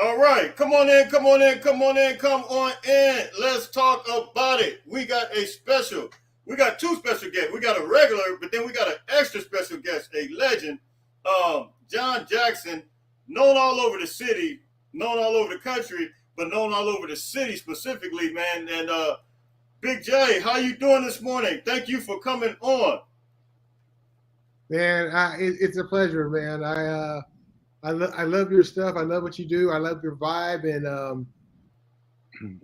All right, come on in, come on in, come on in, come on in. Let's talk about it. We got a special. We got two special guests. We got a regular, but then we got an extra special guest, a legend, John Jackson, known all over the city, known all over the country, but known all over the city specifically, man. And Big J, how you doing this morning? Thank you for coming on. Man, it's a pleasure, man. I love your stuff. I love what you do. I love your vibe and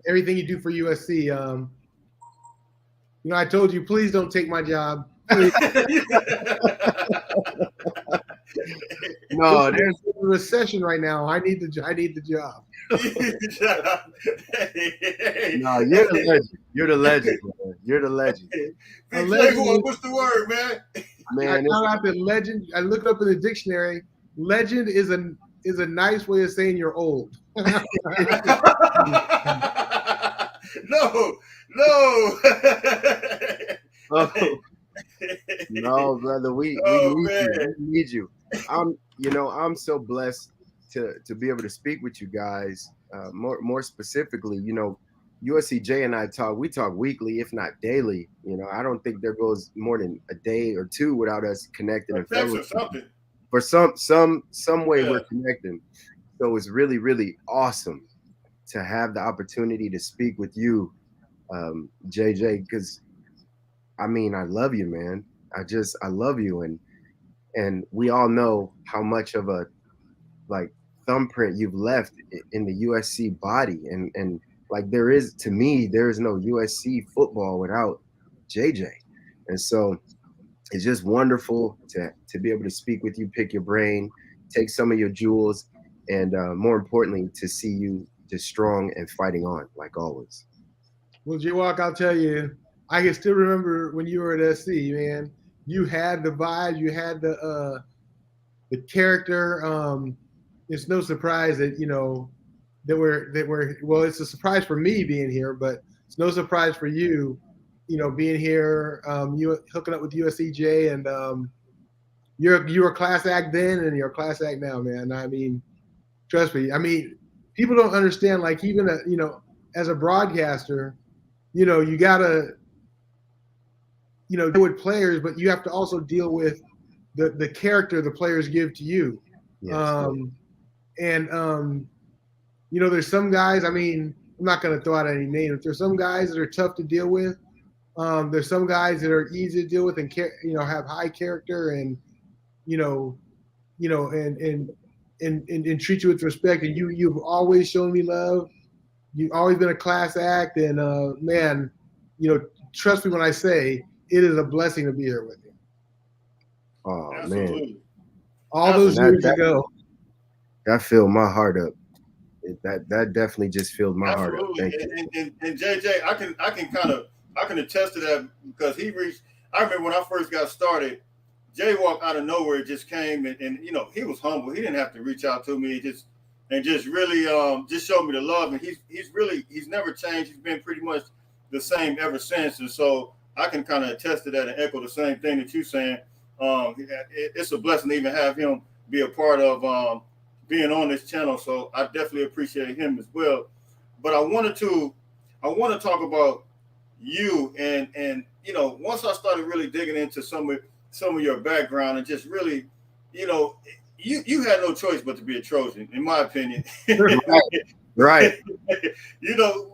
everything you do for USC. I told you, please don't take my job. No, there's a recession right now. I need the job. No, you're the legend. You're the legend, man. You're the legend. What's the word, man? Man, I found out that legend. I looked up in the dictionary. Legend is a nice way of saying you're old. No. No, brother, we need you. I'm so blessed to be able to speak with you guys. More specifically, USCJ and I talk weekly, if not daily. I don't think there goes more than a day or two without us connecting and something. For some way we're connecting. So it's really, really awesome to have the opportunity to speak with you, JJ, because I love you, man. I love you, and we all know how much of a thumbprint you've left in the USC body, and there is no USC football without JJ, and so it's just wonderful to be able to speak with you, pick your brain, take some of your jewels, and more importantly, to see you just strong and fighting on like always. Well, J-Walk, I'll tell you, I can still remember when you were at SC, man. You had the vibe, you had the character. It's no surprise that well, it's a surprise for me being here, but it's no surprise for you, being here, you hooking up with USCJ, and you're a class act then, and you're a class act now, man. Trust me. People don't understand. Even as a broadcaster, you gotta deal with players, but you have to also deal with the character the players give to you. Yes. There's some guys. I'm not going to throw out any names. There's some guys that are tough to deal with. There's some guys that are easy to deal with and have high character and and treat you with respect. And you've always shown me love. You've always been a class act, and man, trust me when I say it is a blessing to be here with you. Oh, absolutely. Man, all those years ago. That filled my heart up. That definitely just filled my heart up. Thank you. And JJ, I can attest to that because I remember when I first got started, J-Walk out of nowhere just came and he was humble. He didn't have to reach out to me. Just really just showed me the love. And he's never changed. He's been pretty much the same ever since. And so I can kind of attest to that and echo the same thing that you're saying. It's a blessing to even have him be a part of being on this channel. So I definitely appreciate him as well. But I want to talk about you and once I started really digging into some of your background and just really, you had no choice but to be a Trojan, in my opinion. Right.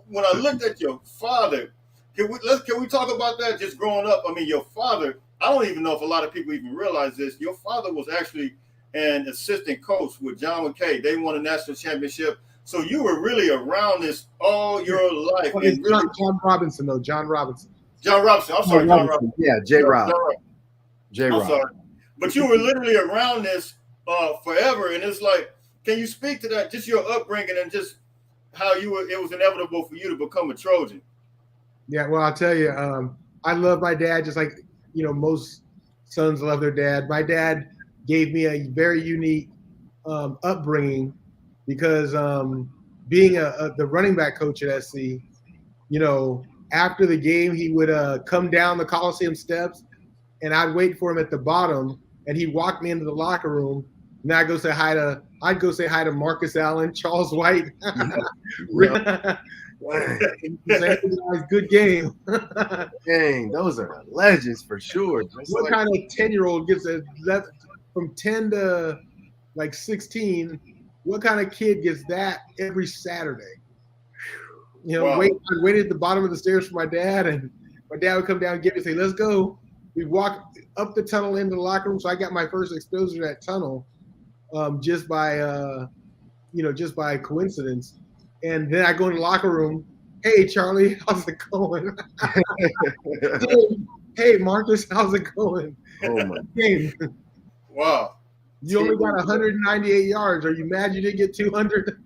When I looked at your father, can we talk about that? Just growing up, your father, I don't even know if a lot of people even realize this. Your father was actually an assistant coach with John McKay. They won a national championship. So you were really around this all your life. Well, it's John Robinson, though. John Robinson. John Robinson. I'm sorry, John Robinson. Yeah, J-Rob. I'm sorry. But you were literally around this forever. And it's can you speak to that, just your upbringing and just how it was inevitable for you to become a Trojan? Yeah, well, I'll tell you, I love my dad just like, most sons love their dad. My dad gave me a very unique upbringing because being the running back coach at SC, after the game, he would come down the Coliseum steps and I'd wait for him at the bottom and he'd walk me into the locker room Now I'd go say hi to Marcus Allen, Charles White. Yeah. Say, hey guys, good game. Dang, those are the legends for sure. Just What like, kind of 10-year-old gets from 10 to like 16? What kind of kid gets that every Saturday? You know, Wow. I'd wait at the bottom of the stairs for my dad, and my dad would come down and get me and say, let's go. We'd walk up the tunnel into the locker room. So I got my first exposure to that tunnel just by coincidence. And then I go in the locker room. Hey, Charlie, how's it going? Hey, Marcus, how's it going? oh my. Game. Wow. You only got 198 yards. Are you mad you didn't get 200?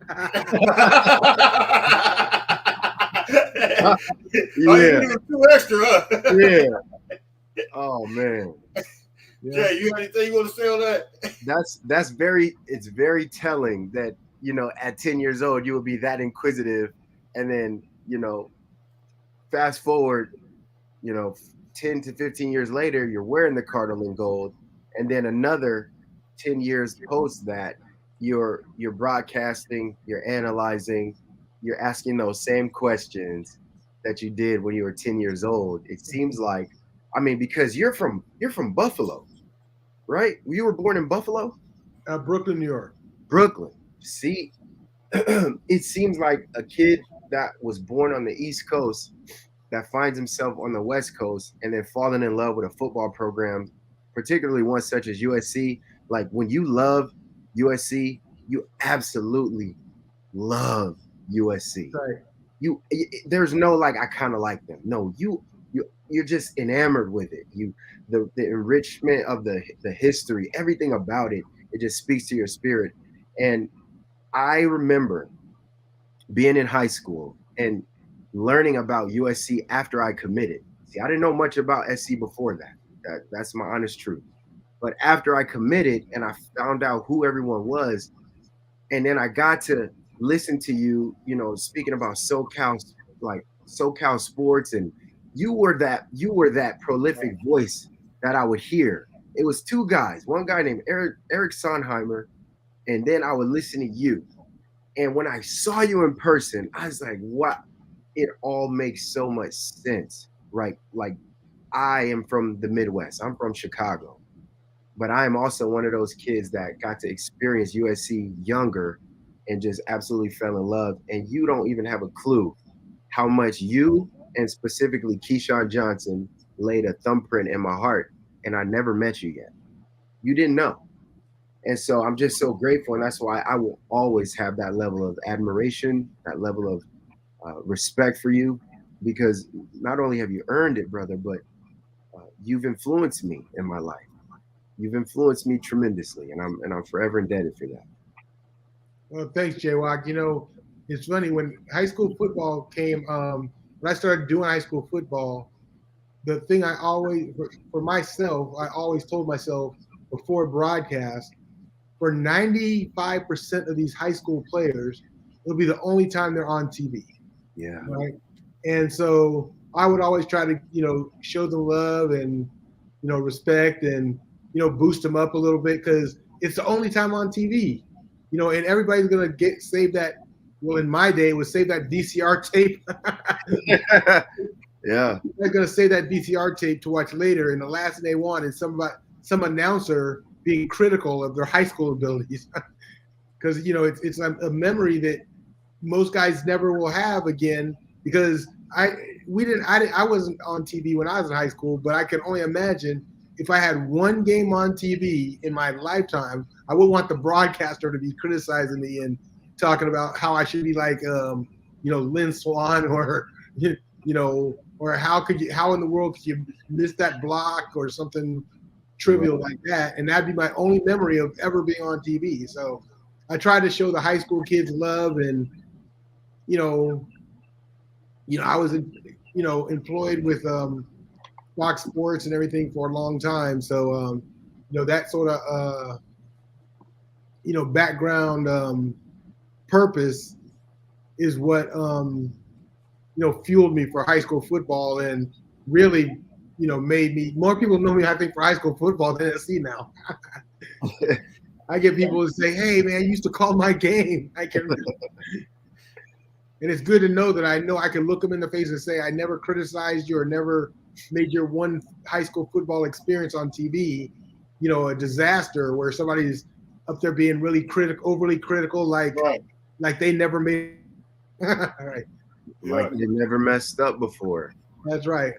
Oh, you need 2 extra, huh? Yeah. Oh man. Jay, you have anything you want to say on that? It's very telling that, you know, at 10 years old you would be that inquisitive, and then, you know, fast forward, you know, 10 to 15 years later, you're wearing the cardinal in gold, and then another 10 years post that, you're broadcasting, you're analyzing, you're asking those same questions that you did when you were 10 years old. It seems like, I mean, because you're from Buffalo, right? You were born in Buffalo? Brooklyn, New York. Brooklyn. See, it seems like a kid that was born on the East Coast that finds himself on the West Coast and then falling in love with a football program, particularly one such as USC. Like, when you love USC, you absolutely love USC. Right. There's no like, I kind of like them. No, you're just enamored with it. The enrichment of the history, everything about it, it just speaks to your spirit. And I remember being in high school and learning about USC after I committed. See, I didn't know much about SC before that. That's my honest truth. But after I committed and I found out who everyone was, and then I got to listen to you, you know, speaking about SoCal sports, and you were that prolific voice that I would hear. It was 2 guys, one guy named Eric Sonheimer, and then I would listen to you. And when I saw you in person, I was like, wow, it all makes so much sense, right? Like, I am from the Midwest. I'm from Chicago. But I am also one of those kids that got to experience USC younger and just absolutely fell in love. And you don't even have a clue how much you, and specifically Keyshawn Johnson, laid a thumbprint in my heart. And I never met you yet. You didn't know. And so I'm just so grateful. And that's why I will always have that level of admiration, that level of respect for you, because not only have you earned it, brother, but you've influenced me in my life. You've influenced me tremendously, and I'm forever indebted for that. Well, thanks, J-Walk. You know, it's funny, when high school football came, when I started doing high school football, the thing I always told myself before broadcast, for 95% of these high school players, it'll be the only time they're on TV. Yeah. Right. And so I would always try to, you know, show them love and, you know, respect and, you know, boost them up a little bit, because it's the only time on TV, you know, and everybody's going to save that. Well, in my day, it was save that VCR tape. Yeah. They're going to save that VCR tape to watch later. And the last thing they want is some announcer being critical of their high school abilities. Because, you know, it's a memory that most guys never will have again, because I wasn't on TV when I was in high school, but I can only imagine if I had one game on TV in my lifetime, I wouldn't want the broadcaster to be criticizing me and talking about how I should be like, you know, Lynn Swan, or, you know, or how in the world could you miss that block or something trivial like that. And that'd be my only memory of ever being on TV. So I tried to show the high school kids love, and, you know, I was, you know, employed with Fox Sports and everything for a long time. So, you know, that sort of, you know, background purpose is what, you know, fueled me for high school football, and really, you know, made me, more people know me, I think, for high school football than SC now. I get people to say, "Hey, man, you used to call my game." I can, and it's good to know that I know I can look them in the face and say, "I never criticized you or never made your one high school football experience on TV, a disaster where somebody's up there being really overly critical, like they never made." All right. Like they never messed up before. That's right.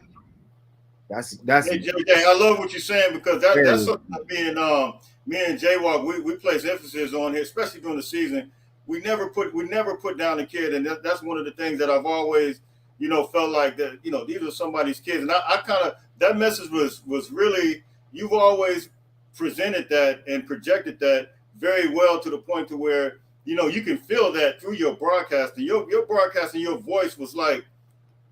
That's Hey, JJ, I love what you're saying because that's very, something that me and Jaywalk we place emphasis on here, especially during the season. We never put down a kid, and that's one of the things that I've always felt like that these are somebody's kids, and I kind of that message was really you've always presented that and projected that very well to the point to where you can feel that through your broadcasting. Your broadcasting, your voice was like.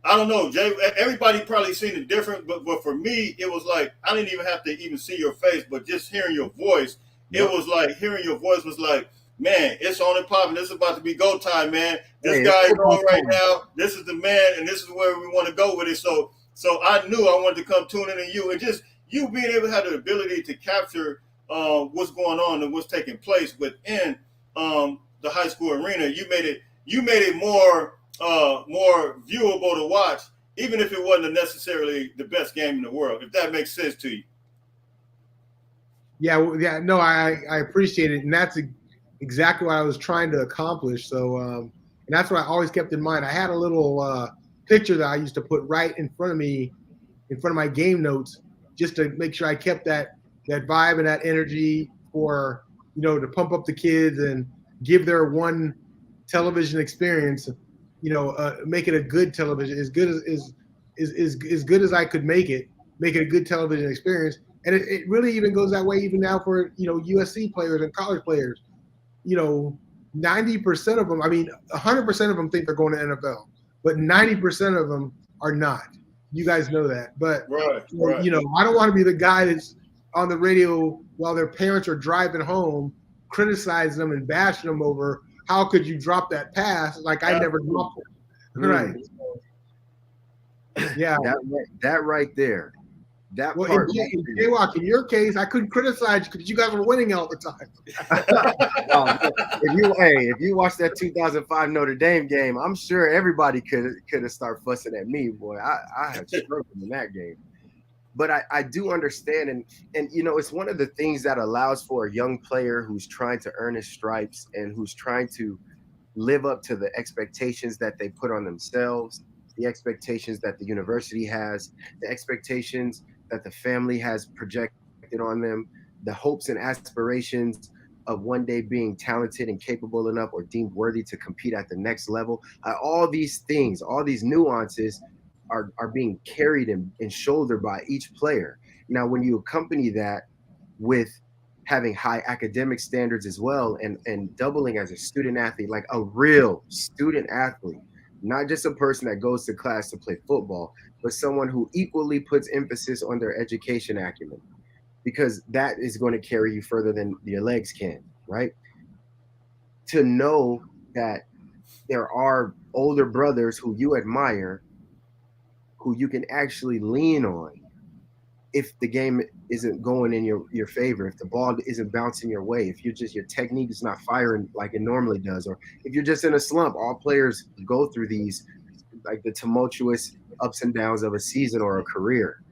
I don't know, Jay. Everybody probably seen it different, but for me, it was like I didn't even have to even see your face, but just hearing your voice, it was like hearing your voice was like, man, it's on and popping. This is about to be go time, man. This guy is on right now. This is the man, and this is where we want to go with it. So I knew I wanted to come tune in on you, and just you being able to have the ability to capture what's going on and what's taking place within the high school arena. You made it more viewable to watch, even if it wasn't necessarily the best game in the world, if that makes sense to you. Yeah, no, I appreciate it, and that's exactly what I was trying to accomplish. So, and that's what I always kept in mind. I had a little picture that I used to put right in front of me, in front of my game notes, just to make sure I kept that vibe and that energy for to pump up the kids and give their one television experience. Make it a good television, as good as good as I could make it a good television experience. And it really even goes that way even now for USC players and college players. 90% of them, I mean, 100% of them think they're going to NFL, but 90% of them are not. You guys know that, but right. I don't want to be the guy that's on the radio while their parents are driving home, criticizing them and bashing them over. How could you drop that pass? Like I never dropped it. Right. Yeah. That right there. That part. Jaywalk, in your case, I couldn't criticize you because you guys were winning all the time. If you watch that 2005 Notre Dame game, I'm sure everybody could have started fussing at me, boy. I had struggled in that game. But I do understand, and it's one of the things that allows for a young player who's trying to earn his stripes and who's trying to live up to the expectations that they put on themselves, the expectations that the university has, the expectations that the family has projected on them, the hopes and aspirations of one day being talented and capable enough or deemed worthy to compete at the next level. All these things, all these nuances are being carried and shouldered by each player. Now, when you accompany that with having high academic standards as well and doubling as a student athlete, like a real student athlete, not just a person that goes to class to play football, but someone who equally puts emphasis on their education acumen, because that is going to carry you further than your legs can, right? To know that there are older brothers who you admire, who you can actually lean on if the game isn't going in your favor, if the ball isn't bouncing your way, if your technique is not firing like it normally does, or if you're just in a slump. All players go through these, like the tumultuous ups and downs of a season or a career.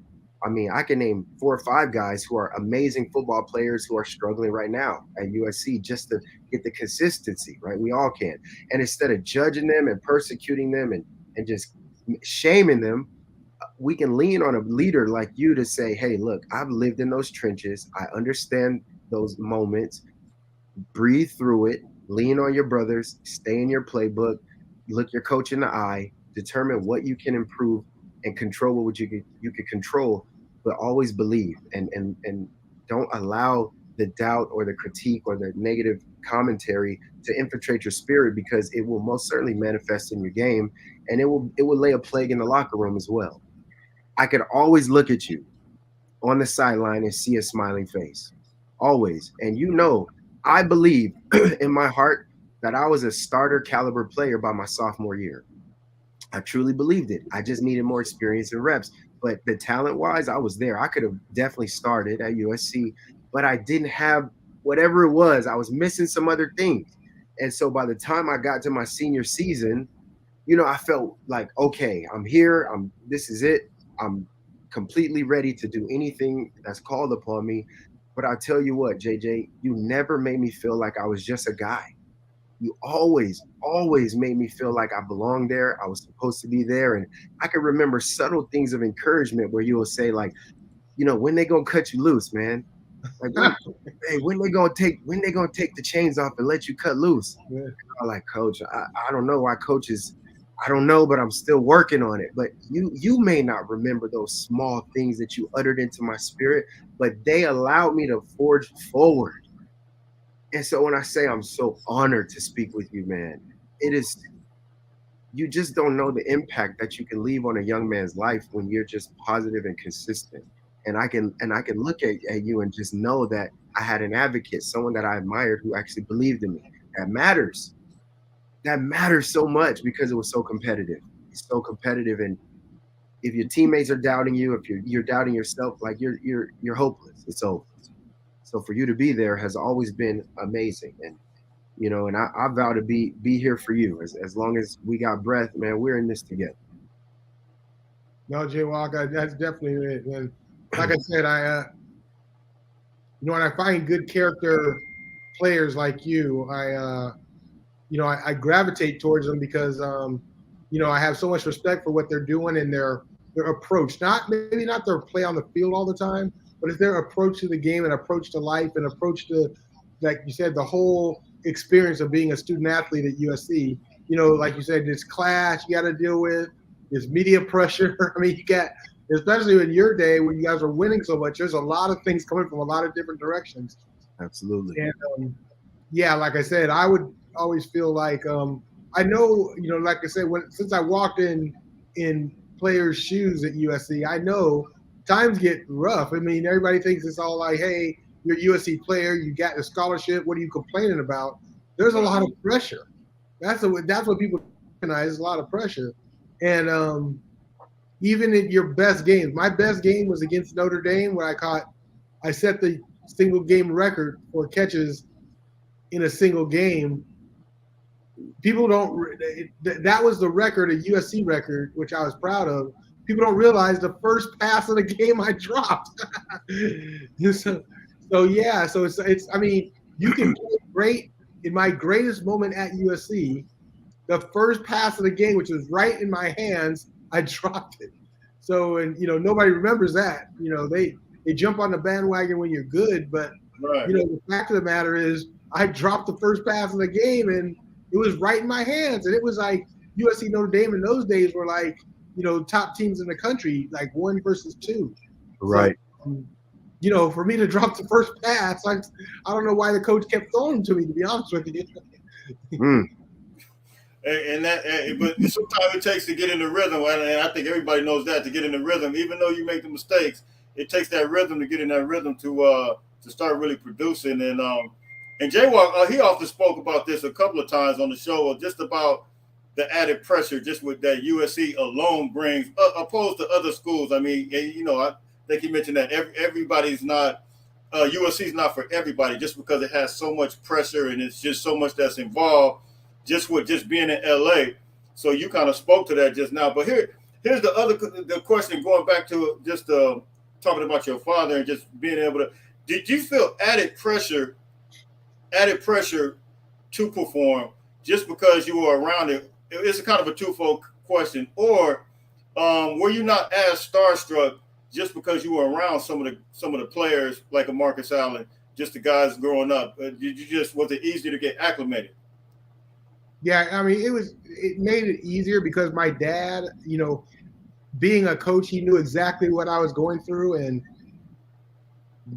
I mean, I can name 4 or 5 guys who are amazing football players who are struggling right now at USC just to get the consistency, right? We all can. And instead of judging them and persecuting them and just shaming them, we can lean on a leader like you to say, hey, look, I've lived in those trenches. I understand those moments. Breathe through it. Lean on your brothers. Stay in your playbook. Look your coach in the eye. Determine what you can improve and control what you could control, but always believe and don't allow the doubt or the critique or the negative commentary to infiltrate your spirit, because it will most certainly manifest in your game, and it will lay a plague in the locker room as well. I could always look at you on the sideline and see a smiling face, always. And I believe in my heart that I was a starter caliber player by my sophomore year. I truly believed it. I just needed more experience and reps. But the talent-wise, I was there. I could have definitely started at USC, but I didn't have whatever it was, I was missing some other things. And so by the time I got to my senior season, I felt like, okay, I'm here. This is it. I'm completely ready to do anything that's called upon me. But I tell you what, JJ, you never made me feel like I was just a guy. You always, always made me feel like I belonged there. I was supposed to be there. And I can remember subtle things of encouragement where you will say, like, when they gonna cut you loose, man? Like, when they gonna take the chains off and let you cut loose? Yeah. I'm like, Coach, I don't know why coaches, I don't know, but I'm still working on it. But you may not remember those small things that you uttered into my spirit, but they allowed me to forge forward. And so when I say I'm so honored to speak with you, man, you just don't know the impact that you can leave on a young man's life when you're just positive and consistent. And I can look at you and just know that I had an advocate, someone that I admired who actually believed in me. That matters. That matters so much because it was so competitive. It's so competitive, and if your teammates are doubting you, if you're doubting yourself, like you're hopeless. It's over. So for you to be there has always been amazing, and and I vow to be here for you as long as we got breath, man. We're in this together. No, Jay Walker, that's definitely it. And like I said, when I find good character players like you, I gravitate towards them because, I have so much respect for what they're doing and their approach. Maybe not their play on the field all the time, but it's their approach to the game and approach to life and approach to, like you said, the whole experience of being a student athlete at USC. Like you said, this class you got to deal with, this media pressure. I mean, you got, especially in your day when you guys were winning so much, there's a lot of things coming from a lot of different directions. Absolutely. And like I said, I would always feel like I know, like I said, since I walked in players' shoes at USC, I know times get rough. I mean, everybody thinks it's all like, hey, you're a USC player, you got the scholarship, what are you complaining about? There's a lot of pressure. That's what people recognize, a lot of pressure. And even in your best games, my best game was against Notre Dame where I set the single game record for catches in a single game. People that was the record, a USC record, which I was proud of. People don't realize the first pass of the game I dropped. So it's I mean, you can play great. In my greatest moment at USC, the first pass of the game, which was right in my hands, I dropped it. So, and nobody remembers that. They jump on the bandwagon when you're good, but right. The fact of the matter is I dropped the first pass of the game and it was right in my hands. And it was like USC Notre Dame in those days were like, top teams in the country, like 1 versus 2. Right. So, for me to drop the first pass, I don't know why the coach kept throwing them to me, to be honest with you. But sometimes it takes to get in the rhythm, and I think everybody knows that, to get in the rhythm, even though you make the mistakes, it takes that rhythm to get in that rhythm to start really producing. And Jaywalk, he often spoke about this a couple of times on the show, just about the added pressure just with that USC alone brings, opposed to other schools. I mean, I think he mentioned that everybody's not, USC is not for everybody, just because it has so much pressure and it's just so much that's involved just with just being in LA. So you kind of spoke to that just now. But here's the question, going back to just talking about your father and just being able to, did you feel added pressure to perform just because you were around it? It's a kind of a twofold question. Or were you not as starstruck just because you were around some of the players like a Marcus Allen, just the guys growing up? Was it easier to get acclimated? Yeah, I mean, it made it easier because my dad, being a coach, he knew exactly what I was going through. And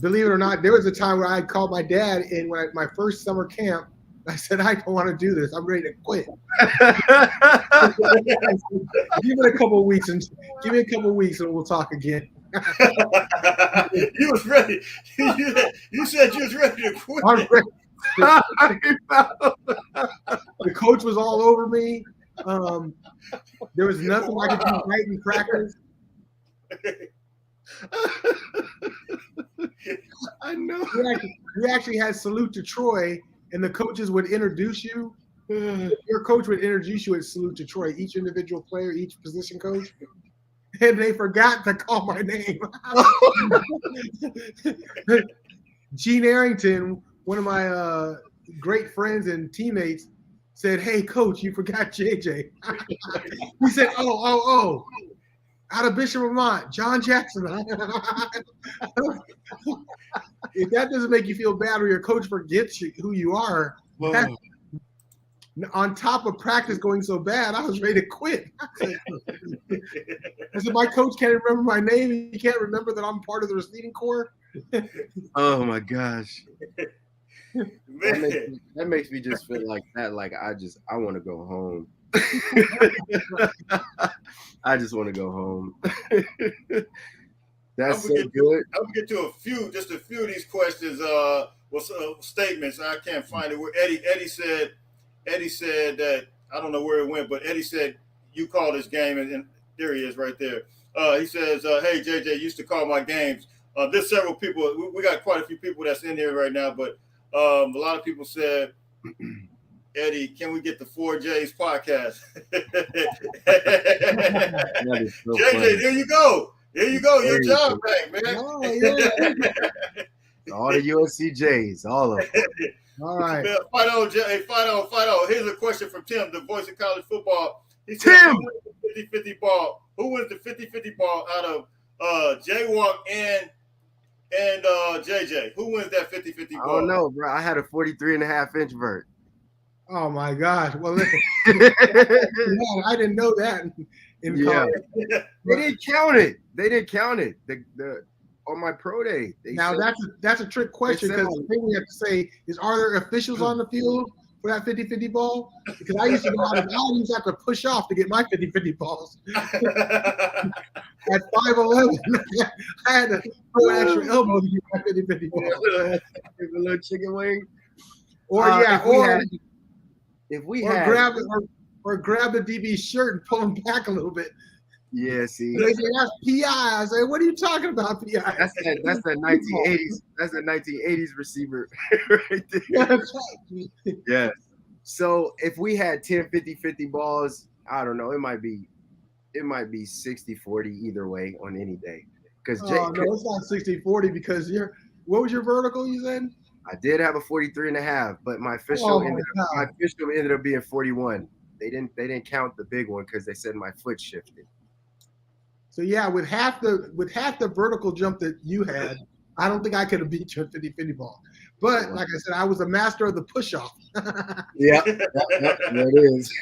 believe it or not, there was a time where I called my dad in my first summer camp. I said, I don't want to do this. I'm ready to quit. Give me a couple of weeks and we'll talk again. You was ready. You said you was ready to quit. I'm ready. The coach was all over me. There was nothing I could do right in practice. I know. We actually had Salute to Troy, and the coaches would introduce you. Your coach would introduce you as Salute to Troy, each individual player, each position coach. And they forgot to call my name. Gene Arrington, one of my great friends and teammates, said, "Hey, coach, you forgot JJ." He said, "Oh, out of Bishop Vermont, John Jackson." If that doesn't make you feel bad, or your coach forgets who you are, on top of practice going so bad, I was ready to quit. I said, my coach can't remember my name. He can't remember that I'm part of the receiving corps. Oh my gosh. That makes me just feel like that. Like I want to go home. I just want to go home. That's so good. I'm gonna get to just a few of these questions. Statements. I can't find it. Where Eddie said that, I don't know where it went, but Eddie said you call this game, and there he is right there. He says, "Hey, JJ used to call my games." There's several people. We got quite a few people that's in here right now, but a lot of people said, "Eddie, can we get the 4J's podcast?" So JJ, funny. there you go. Your job back, man. Oh, yeah. All the USCJs, all of them. All right. Fight on. Here's a question from Tim, the voice of college football. He said, Tim! Who wins the 50-50 ball? Who wins the 50-50 ball out of Jaywalk and JJ? Who wins that 50-50 ball? I don't know, bro. I had a 43.5-inch vert. Oh my gosh. Well, listen, I didn't know that in college. They didn't count it. The on my pro day. Now that's a trick question, because the thing we have to say is, are there officials on the field for that 50-50 ball? Because I used to go out of bounds, have to push off to get my 50-50 balls. At 5'11", I had to throw an extra elbow to get my 50-50 ball. A little chicken wing. If we had grab the DB's shirt and pull him back a little bit. Yeah, see. They say that's PI. I say, what are you talking about, PI? That's that 1980s. That's a 1980s receiver right there. Yes. So if we had 10 50-50 balls, I don't know, it might be 60-40 either way on any day. Because no, it's not 60-40, because what was your vertical you said? I did have a 43.5, but my official ended up being 41. They didn't count the big one because they said my foot shifted. So yeah, with half the vertical jump that you had, I don't think I could have beat your 50-50 ball. But like I said, I was a master of the push-off. Yeah, there it is.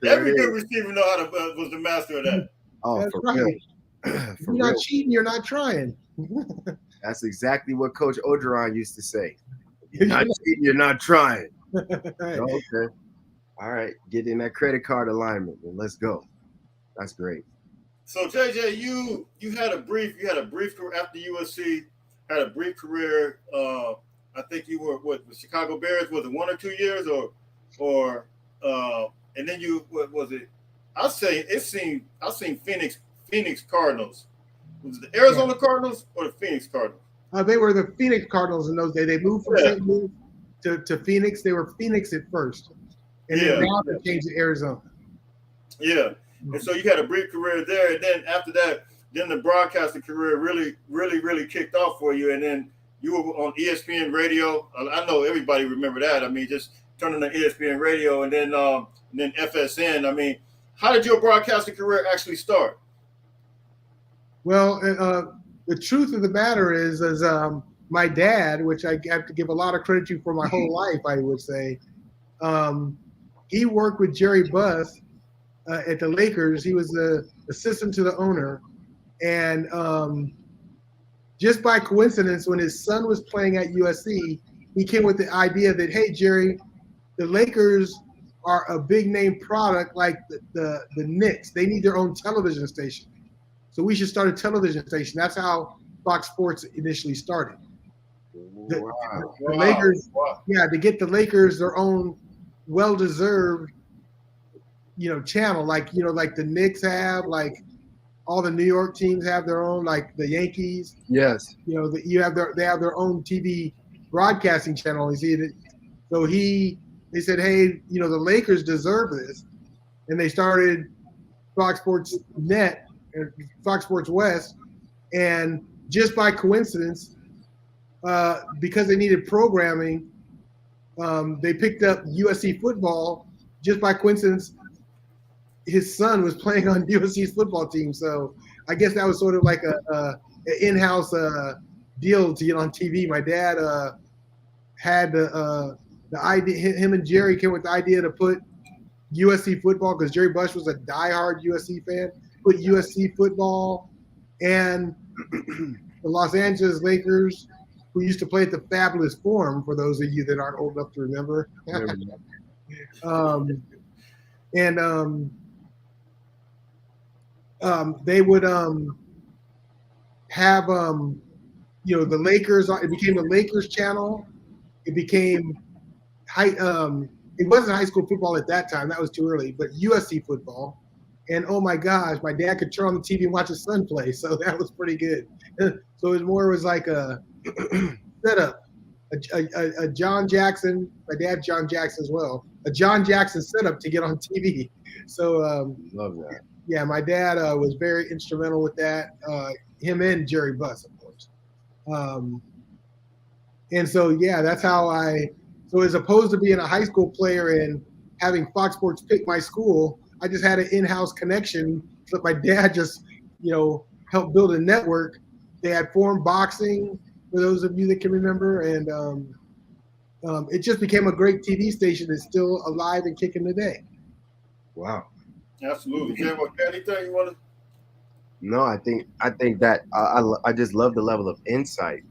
Every good receiver was the master of that. Oh, that's for right. real. If you're not cheating, you're not trying. That's exactly what Coach Ogeron used to say. You're not cheating, you're not trying. Right. Okay. All right. Get in that credit card alignment and let's go. That's great. So JJ, you had a brief career after USC, had a brief career. I think you were with Chicago Bears. Was it 1 or 2 years, or and then what was it? I've seen Phoenix Cardinals. Was it the Arizona Cardinals or the Phoenix Cardinals? They were the Phoenix Cardinals in those days. They moved from St. Louis to Phoenix. They were Phoenix at first, and then now they changed to Arizona. Yeah. And so you had a brief career there, and then after that, then the broadcasting career really kicked off for you, and then you were on ESPN Radio. I know everybody remember that. I mean, just turning on ESPN Radio, and then FSN. I mean, how did your broadcasting career actually start? Well, the truth of the matter is my dad, which I have to give a lot of credit to for my whole life, I would say, he worked with Jerry Buss at the Lakers. He was the assistant to the owner, and just by coincidence, when his son was playing at USC, he came with the idea that, hey, Jerry, the Lakers are a big name product like the Knicks. They need their own television station. So we should start a television station. That's how Fox Sports initially started. The Lakers, to get the Lakers their own well-deserved, channel, like the Knicks have, like all the New York teams have their own, like the Yankees. Yes. You know, they have their own TV broadcasting channel. You see it. So they said, hey, you know, the Lakers deserve this, and they started Fox Sports Net and Fox Sports West, and just by coincidence, because they needed programming, they picked up USC football. Just by coincidence, his son was playing on USC's football team. So I guess that was sort of like an in-house deal to get on TV. My dad had the idea. Him and Jerry came with the idea to put USC football, because Jerry Bush was a diehard USC fan. Put USC football and the Los Angeles Lakers, who used to play at the Fabulous Forum, for those of you that aren't old enough to remember. They would have you know, the Lakers. It became the Lakers channel. It became it wasn't high school football at that time. That was too early. But USC football. And oh my gosh, my dad could turn on the TV and watch his son play. So that was pretty good. So it was like a setup. A John Jackson, my dad John Jackson as well. A John Jackson setup to get on TV. So love that. Yeah, my dad was very instrumental with that. Him and Jerry Buss, of course. And so yeah, that's how so as opposed to being a high school player and having Fox Sports pick my school, I just had an in-house connection. So my dad just, you know, helped build a network. They had Forum Boxing, for those of you that can remember, and it just became a great TV station that's still alive and kicking today. Wow. Absolutely. Jay, anything you want to? No, I think that I just love the level of insight.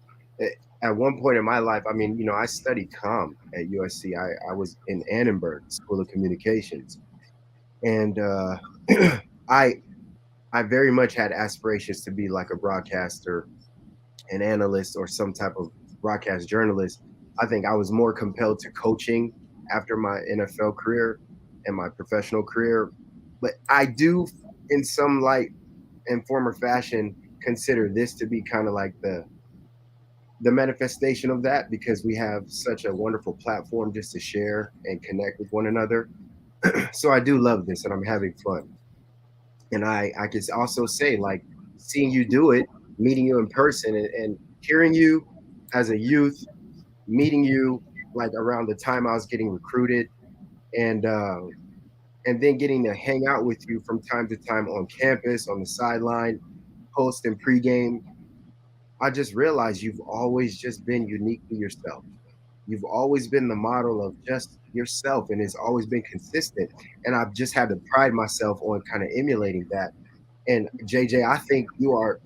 At one point in my life, I mean, you know, I studied comm at USC. I was in Annenberg School of Communications, and I very much had aspirations to be like a broadcaster, an analyst, or some type of broadcast journalist. I think I was more compelled to coaching after my NFL career and my professional career. But I do, in some light and form or fashion, consider this to be kind of like the manifestation of that, because we have such a wonderful platform just to share and connect with one another. So I do love this, and I'm having fun. And I can also say, like, seeing you do it, meeting you in person, and hearing you as a youth, meeting you like around the time I was getting recruited, and then getting to hang out with you from time to time on campus, on the sideline, post and pregame. I just realized you've always just been uniquely yourself. You've always been the model of just yourself, and it's always been consistent. And I've just had to pride myself on kind of emulating that. And JJ, I think you are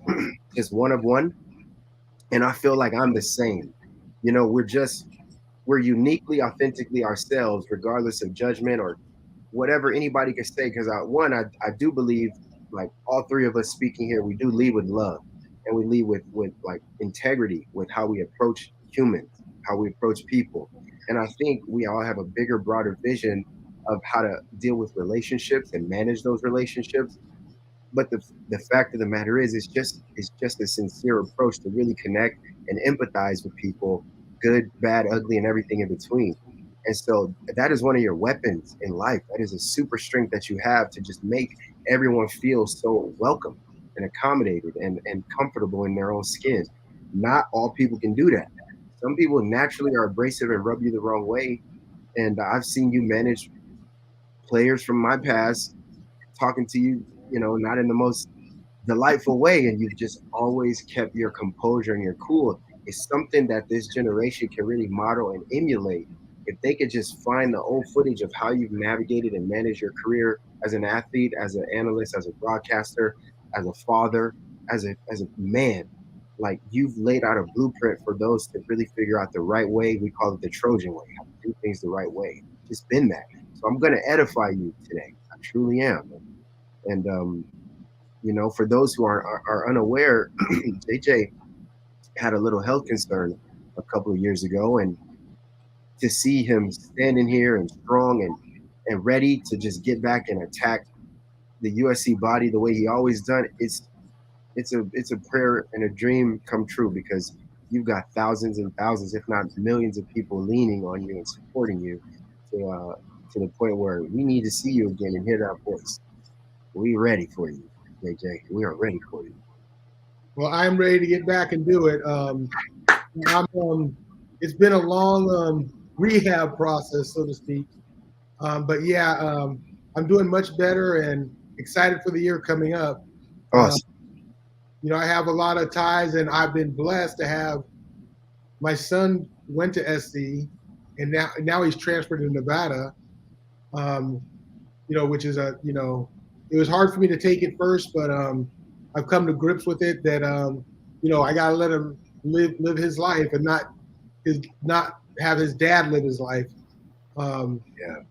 just one of one. And I feel like I'm the same. You know, we're uniquely, authentically ourselves, regardless of judgment or whatever anybody can say. Because I do believe, like all three of us speaking here, we do lead with love, and we lead with like integrity with how we approach humans, how we approach people. And I think we all have a bigger, broader vision of how to deal with relationships and manage those relationships. But the fact of the matter is, it's just a sincere approach to really connect and empathize with people, good, bad, ugly, and everything in between. And so that is one of your weapons in life. That is a super strength that you have to just make everyone feel so welcome and accommodated and comfortable in their own skin. Not all people can do that. Some people naturally are abrasive and rub you the wrong way. And I've seen you manage players from my past talking to you, you know, not in the most delightful way. And you've just always kept your composure and your cool. It's something that this generation can really model and emulate. If they could just find the old footage of how you've navigated and managed your career as an athlete, as an analyst, as a broadcaster, as a father, as a man, like you've laid out a blueprint for those to really figure out the right way. We call it the Trojan way, how to do things the right way. Just been that. So I'm going to edify you today. I truly am. And, you know, for those who are unaware, JJ had a little health concern a couple of years ago, and to see him standing here and strong and ready to just get back and attack the USC body the way he always done, it's a prayer and a dream come true, because you've got thousands and thousands, if not millions, of people leaning on you and supporting you to the point where we need to see you again and hear that voice. We ready for you, JJ. We are ready for you. Well, I'm ready to get back and do it. It's been a long rehab process, so to speak. But yeah, I'm doing much better and excited for the year coming up. Awesome. You know, I have a lot of ties, and I've been blessed to have my son went to SC, and now he's transferred to Nevada. You know, which is it was hard for me to take it first, but I've come to grips with it that you know, I gotta let him live his life and not have his dad live his life. Yeah.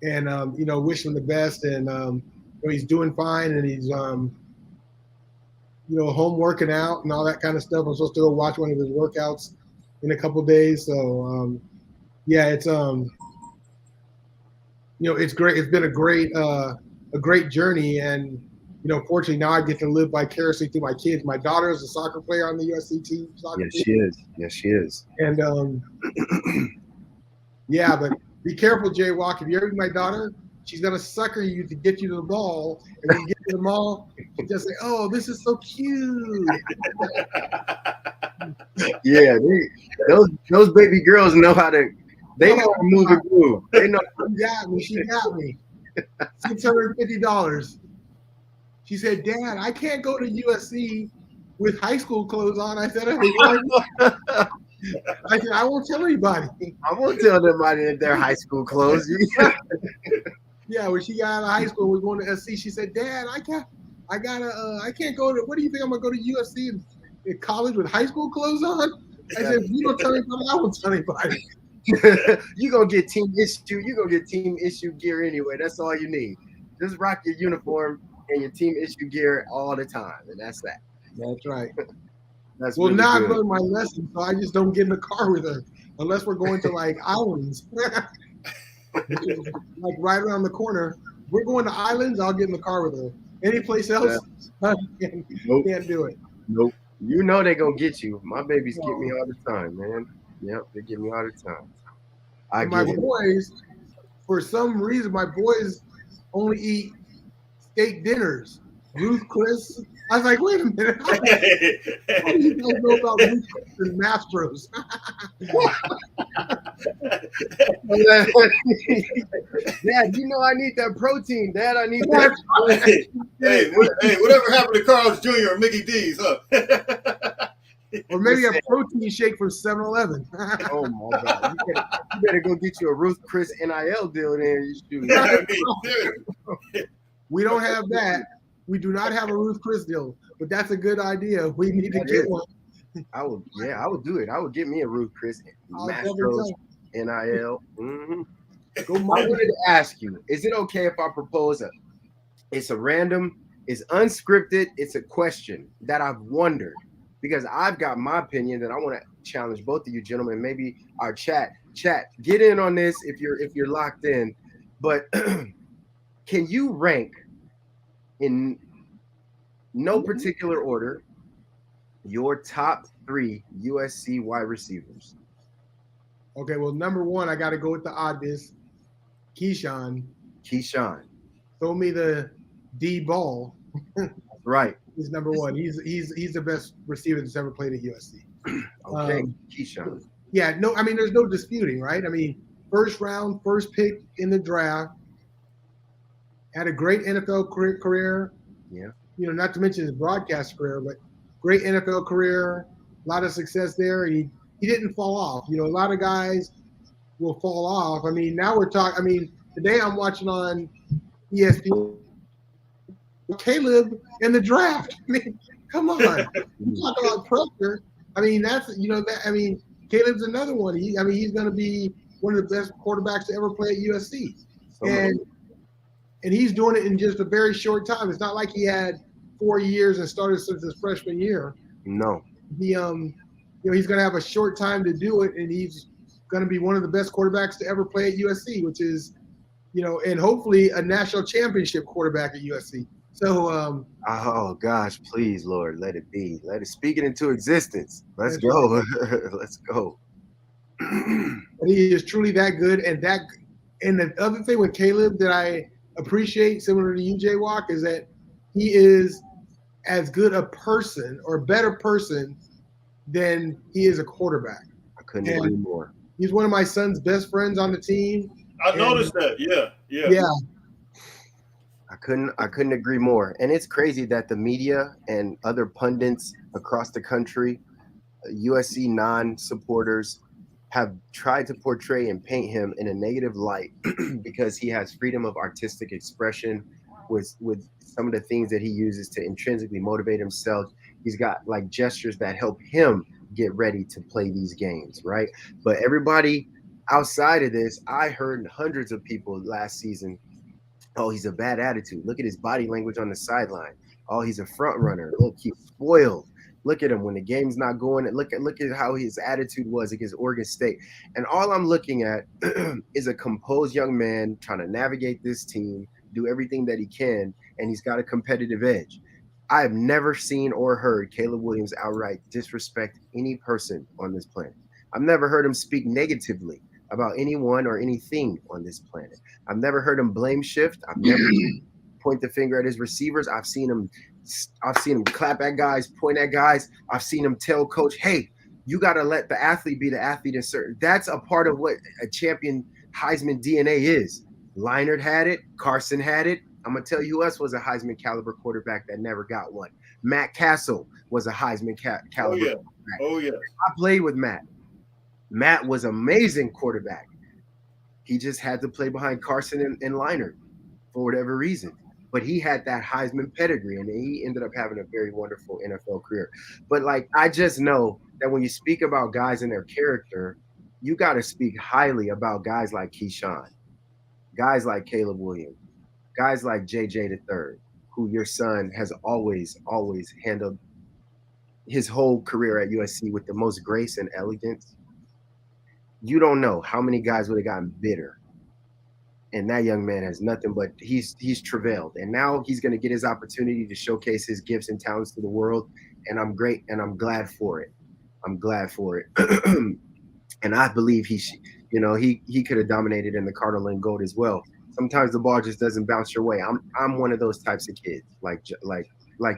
And you know, wish him the best, and you know, he's doing fine, and he's you know, home working out and all that kind of stuff. I'm supposed to go watch one of his workouts in a couple of days. So yeah, it's you know, it's great. It's been a great journey, and you know, fortunately now I get to live vicariously through my kids. My daughter is a soccer player on the USC team. Yes, she is. Yes, she is. And yeah, but be careful, Jaywalk. If you ever meet my daughter, she's gonna sucker you to get you to the mall, and when you get to the mall, she just say, "Oh, this is so cute." Yeah, those baby girls know how to. They know how to move and groove. They know. She got me. $650. She said, "Dad, I can't go to USC with high school clothes on." I said, I said, "I won't tell anybody." I won't tell anybody that they're high school clothes. Yeah, when she got out of high school, we're going to SC. She said, "Dad, I can't go to. What do you think I'm gonna go to USC in college with high school clothes on?" I said, "You don't tell anybody. I won't tell anybody." You gonna get team issue. You gonna get team issue gear anyway. That's all you need. Just rock your uniform and your team issue gear all the time, and that's that. That's right. That's well, really now good. I've learned my lesson, so I just don't get in the car with her unless we're going to like islands, like right around the corner. We're going to islands. I'll get in the car with her. Any place else, can't do it. Nope. You know they gonna get you. My babies get me all the time, man. Yep, they get me all the time. My boys, for some reason, my boys only eat steak dinners. Ruth Chris. I was like, wait a minute. How do you guys know about Ruth Chris and Mastros? Dad, you know I need that protein. Dad, I need that. Hey, whatever happened to Carl's Jr. or Mickey D's, huh? Or maybe a protein shake from 7-Eleven. Oh my God! You better go get you a Ruth Chris NIL deal there. We don't have that. We do not have a Ruth Chris deal, but that's a good idea. We need to get one. I would do it. I would get me a Ruth Chris Mastros NIL. Mm-hmm. I wanted to ask you: is it okay if I propose it's a random, it's unscripted, it's a question that I've wondered, because I've got my opinion and I want to challenge both of you gentlemen, maybe our chat, get in on this if you're locked in. But can you rank in no particular order your top 3 USC wide receivers? Okay, well, number 1, I got to go with the obvious, Keyshawn. Throw me the D ball. Right. He's number 1. He's the best receiver that's ever played at USC. Okay, Keyshawn. Yeah, no, I mean, there's no disputing, right? I mean, first round, first pick in the draft, had a great NFL career. Yeah. You know, not to mention his broadcast career, but great NFL career, a lot of success there. He didn't fall off. You know, a lot of guys will fall off. I mean, now we're talking. I mean, today I'm watching on ESPN Caleb in the draft. I mean, come on. You talk about pressure. I mean, that's, you know, that, I mean, Caleb's another one. He's going to be one of the best quarterbacks to ever play at USC. And he's doing it in just a very short time. It's not like he had 4 years and started since his freshman year. No. He, you know, he's going to have a short time to do it, and he's going to be one of the best quarterbacks to ever play at USC, which is and hopefully a national championship quarterback at USC. So Oh gosh, please, Lord, let it be. Let it speak it into existence. Let's go. Let's go. he is truly that good, and the other thing with Caleb that I appreciate, similar to you, Jay Walk, is that he is as good a person or better person than he is a quarterback. I couldn't agree more. He's one of my son's best friends on the team. I noticed that. Yeah. I couldn't agree more. And it's crazy that the media and other pundits across the country, USC non-supporters, have tried to portray and paint him in a negative light because he has freedom of artistic expression with some of the things that he uses to intrinsically motivate himself. He's got like gestures that help him get ready to play these games, right? But everybody outside of this, I heard hundreds of people last season, oh, he's a bad attitude. Look at his body language on the sideline. Oh, he's a front runner. Look, he's spoiled. Look at him when the game's not going. Look at how his attitude was against Oregon State. And all I'm looking at is a composed young man trying to navigate this team, do everything that he can, and he's got a competitive edge. I have never seen or heard Caleb Williams outright disrespect any person on this planet. I've never heard him speak negatively about anyone or anything on this planet. I've never heard him blame shift. I've never point the finger at his receivers. I've seen him clap at guys, point at guys. I've seen him tell coach, hey, you got to let the athlete be the athlete in certain. That's a part of what a champion Heisman DNA is. Leinart had it. Carson had it. I'm going to tell you who else was a Heisman caliber quarterback that never got one. Matt Castle was a Heisman caliber quarterback. Oh, yeah. I played with Matt. Matt was amazing quarterback. He just had to play behind Carson and Leinart for whatever reason. But he had that Heisman pedigree, and he ended up having a very wonderful NFL career. But, like, I just know that when you speak about guys and their character, you got to speak highly about guys like Keyshawn, guys like Caleb Williams, guys like JJ III, who your son has always handled his whole career at USC with the most grace and elegance. You don't know how many guys would have gotten bitter. And that young man has nothing but he's travailed. And now he's going to get his opportunity to showcase his gifts and talents to the world. And I'm glad for it. I'm glad for it. And I believe he could have dominated in the Cardinal and Gold as well. Sometimes the ball just doesn't bounce your way. I'm one of those types of kids, like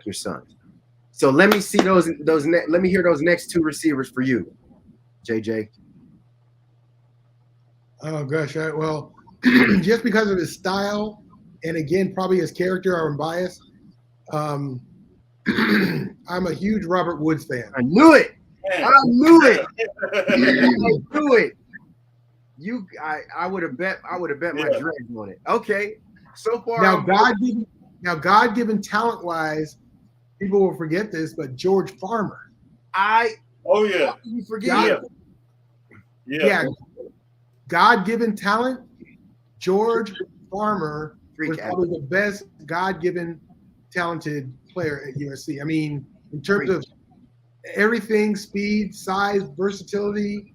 your son. So let me see let me hear those next two receivers for you, JJ. Oh gosh, well, just because of his style, and again, probably his character, I'm biased. I'm a huge Robert Woods fan. I knew it. I knew it. I would have bet my dreads on it. Okay. So far now God-given talent-wise, people will forget this, but George Farmer. You forget. Yeah. God-given talent, George Farmer was probably the best God-given talented player at USC. I mean, in terms of everything, speed, size, versatility.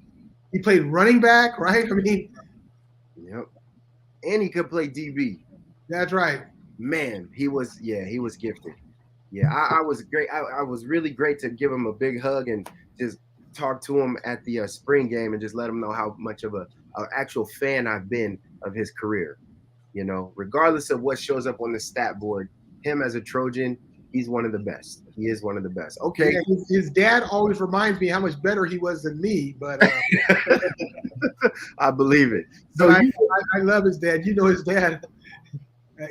He played running back, right? I mean, yep. And he could play DB. That's right. Man, he was gifted. Yeah, I was great. I was really great to give him a big hug and just talk to him at the spring game and just let him know how much of an actual fan I've been of his career. You know, regardless of what shows up on the stat board, him as a Trojan, he's one of the best. He is one of the best. Okay. Yeah, his dad always reminds me how much better he was than me, but I believe it. So I love his dad. You know his dad.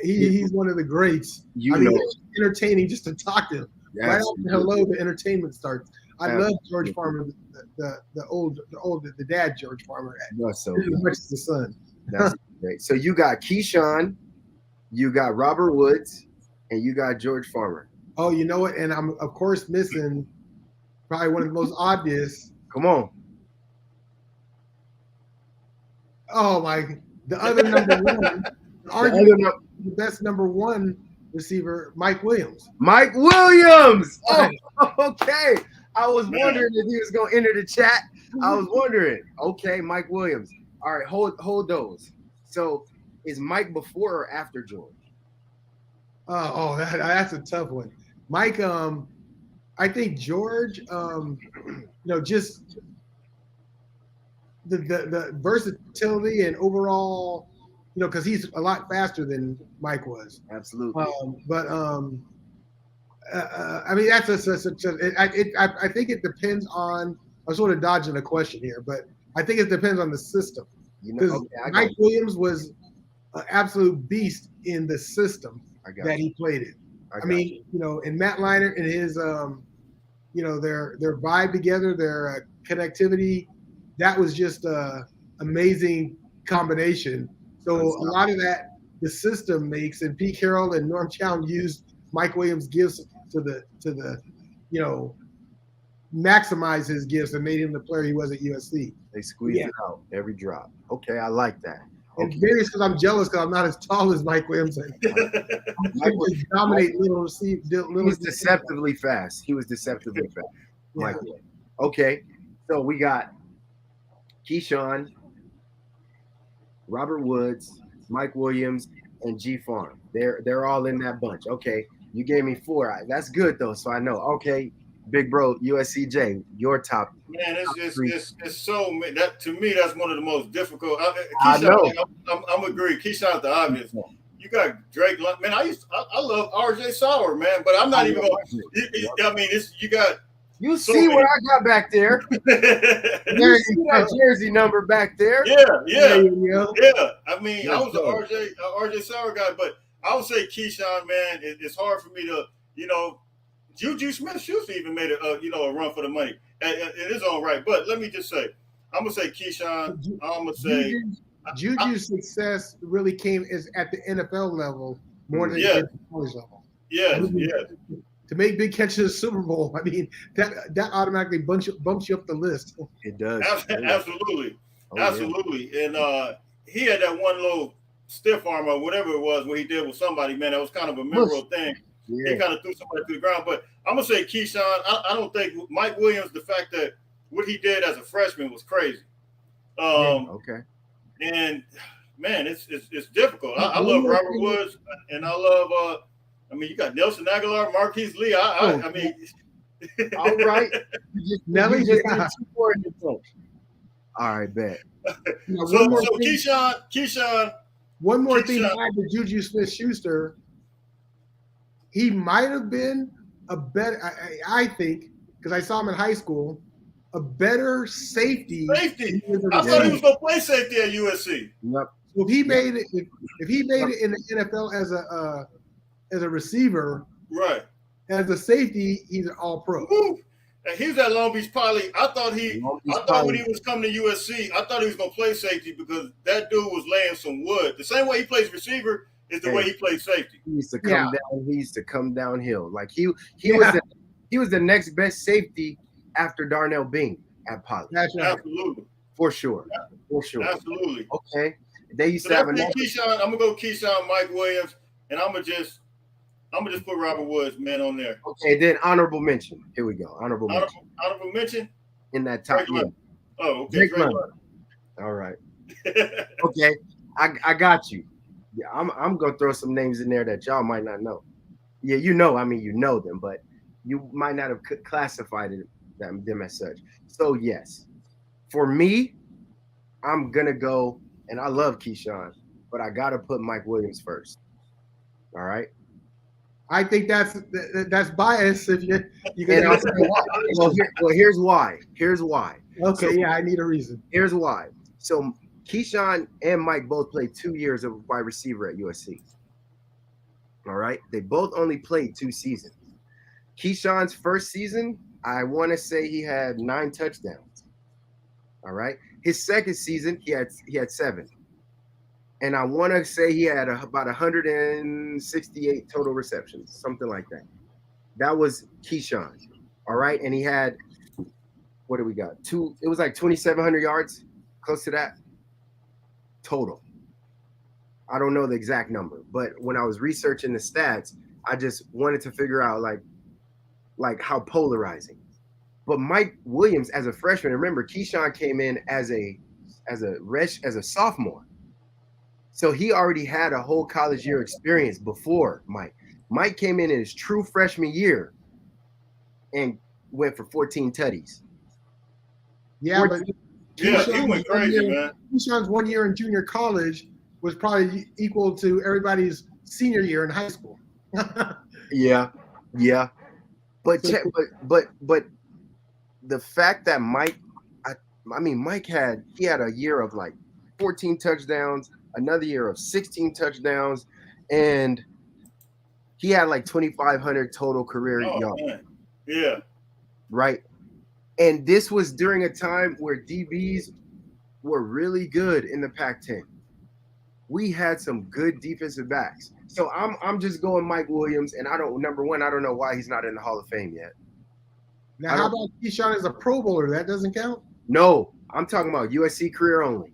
He's one of the greats. It's entertaining just to talk to him. Right after hello, the entertainment starts. I love George Farmer, the dad George Farmer. That's so much as the son. That's great. So you got Keyshawn, you got Robert Woods, and you got George Farmer. Oh, you know what? And I'm of course missing probably one of the most obvious. Come on. Oh the other number one, arguably the best number one receiver, Mike Williams. Mike Williams. Oh, okay. I was wondering if he was going to enter the chat. I was wondering. Okay, Mike Williams. All right, hold those. So is Mike before or after George? That's a tough one. Mike, I think George, just the versatility and overall, because he's a lot faster than Mike was. Absolutely. I mean, I think it depends on. I'm sort of dodging the question here, but I think it depends on the system. Because Mike Williams was an absolute beast in the system that he played in. I mean, and Matt Leinart and his, their vibe together, their connectivity, that was just a amazing combination. So a lot of that the system makes, and Pete Carroll and Norm Chow used Mike Williams' gifts to the maximize his gifts and made him the player he was at USC. They squeezed it out every drop. Okay, I like that. And maybe it's because I'm jealous because I'm not as tall as Mike Williams. Mike was dominate little receive. He was deceptively fast. He was deceptively fast. Mike. Okay, so we got Keyshawn, Robert Woods, Mike Williams, and G Farm. They're all in that bunch. Okay, you gave me 4. That's good though, so I know. Okay, big bro, USCJ, your top. Man, it's so that to me that's one of the most difficult. I know. I'm agree. Keyshawn's the obvious. You got Drake. Man, I love RJ Sauer, man, but I'm not even going. I mean, you got. You see what I got back there. You see that jersey number back there. Yeah. I mean, I was an RJ Sauer guy, but I would say Keyshawn, man. It's hard for me to, Juju Smith-Schuster even made a run for the money in his own right. But let me just say, I'm gonna say Keyshawn. I'm gonna say Juju's success really came at the NFL level more than at the college level. Yeah. To make big catches in the Super Bowl, I mean that automatically bumps you up the list. It does. Absolutely. Yeah. And he had that one little stiff arm or whatever it was what he did with somebody. Man, that was kind of a memorable thing. Yeah. He kind of threw somebody to the ground. But I'm gonna say Keyshawn. I don't think Mike Williams. The fact that what he did as a freshman was crazy. Okay. And man, it's difficult. I love Robert Woods, and I love. I mean, you got Nelson Aguilar, Marquise Lee. I mean, all right. Nelly just all right, bet. So Keyshawn. One more thing to add to Juju Smith-Schuster. He might have been a better, I think, because I saw him in high school, a better safety. I thought he was going to play safety at USC. Yep. So if he made it in the NFL as a receiver, right? As a safety, he's an all-pro. And he was at Long Beach Poly. I thought when he was coming to USC, I thought he was going to play safety because that dude was laying some wood. The same way he plays receiver is the way he plays safety. He used to come down. He used to come downhill. Like he was the next best safety after Darnell Bing at Poly. That's right. Absolutely. For sure. Absolutely. Okay. They used to have another. Keyshawn. I'm gonna go Keyshawn, Mike Williams, and I'm gonna just put Robert Woods, man, on there. Okay, then honorable mention. Here we go. Honorable mention in that top. Oh, okay. All right. Okay, I got you. Yeah, I'm gonna throw some names in there that y'all might not know. Yeah, I mean, you know them, but you might not have classified them as such. So yes, for me, I'm gonna go, and I love Keyshawn, but I gotta put Mike Williams first. All right. I think that's bias. If you well, here's why. Okay, I need a reason. Here's why. So Keyshawn and Mike both played 2 years of wide receiver at USC. All right, they both only played 2 seasons. Keyshawn's first season, I want to say he had 9 touchdowns. All right, his second season he had 7. And I want to say he had about 168 total receptions, something like that. That was Keyshawn. All right. And he had, what do we got? It was like 2,700 yards, close to that total. I don't know the exact number, but when I was researching the stats, I just wanted to figure out like how polarizing. But Mike Williams as a freshman, remember Keyshawn came in as a sophomore. So he already had a whole college year experience before Mike. Mike came in his true freshman year and went for 14 tutties. Yeah, but Yeah, he went crazy, man. Keyshawn's 1 year in junior college was probably equal to everybody's senior year in high school. Yeah. But the fact that Mike, Mike had a year of like 14 touchdowns, another year of 16 touchdowns, and he had like 2,500 total career yards. Man. Yeah. Right. And this was during a time where DBs were really good in the Pac-10. We had some good defensive backs. So I'm just going Mike Williams, and I don't know why he's not in the Hall of Fame yet. Now, how about Keyshawn as a Pro Bowler? That doesn't count? No, I'm talking about USC career only.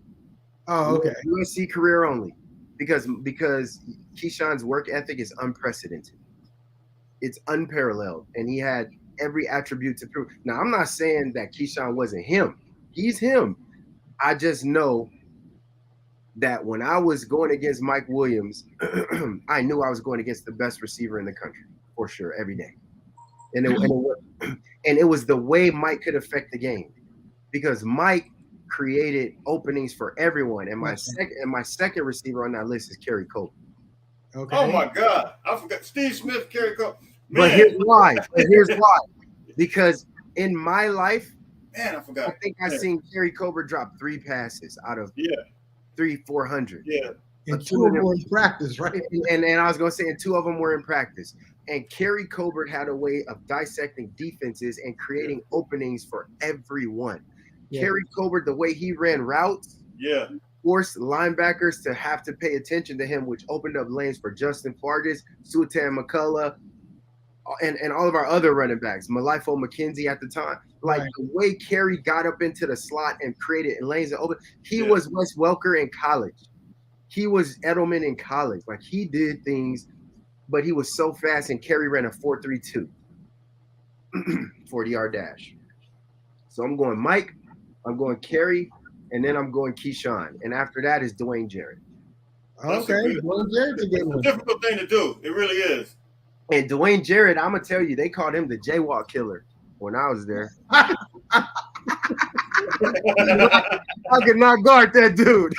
Oh, okay. USC career only. Because Keyshawn's work ethic is unprecedented. It's unparalleled. And he had every attribute to prove. Now, I'm not saying that Keyshawn wasn't him. He's him. I just know that when I was going against Mike Williams, I knew I was going against the best receiver in the country for sure every day. And it was the way Mike could affect the game, because Mike created openings for everyone. And my second receiver on that list is Kerry Colbert. Okay. Oh my God, I forgot Steve Smith, Kerry Colbert. But here's why. Because in my life, man, I forgot. I think I've seen Kerry Colbert drop 3 passes out of 400. Yeah. And 2 of them were in practice, right? And I was going to say, and 2 of them were in practice. And Kerry Colbert had a way of dissecting defenses and creating openings for everyone. Yeah. Kerry Colbert, the way he ran routes, forced linebackers to have to pay attention to him, which opened up lanes for Justin Fargas, Suatan McCullough, and all of our other running backs, Malifo McKenzie at the time. Like the way Kerry got up into the slot and created lanes and open. He was Wes Welker in college. He was Edelman in college. Like he did things, but he was so fast, and Kerry ran a 4.32, 40-yard dash. So I'm going Mike, I'm going Kerry, and then I'm going Keyshawn. And after that is Dwayne Jarrett. Okay, Dwayne Jarrett's a good one. It's a difficult thing to do. It really is. And Dwayne Jarrett, I'm going to tell you, they called him the jaywalk killer when I was there. I could not guard that dude.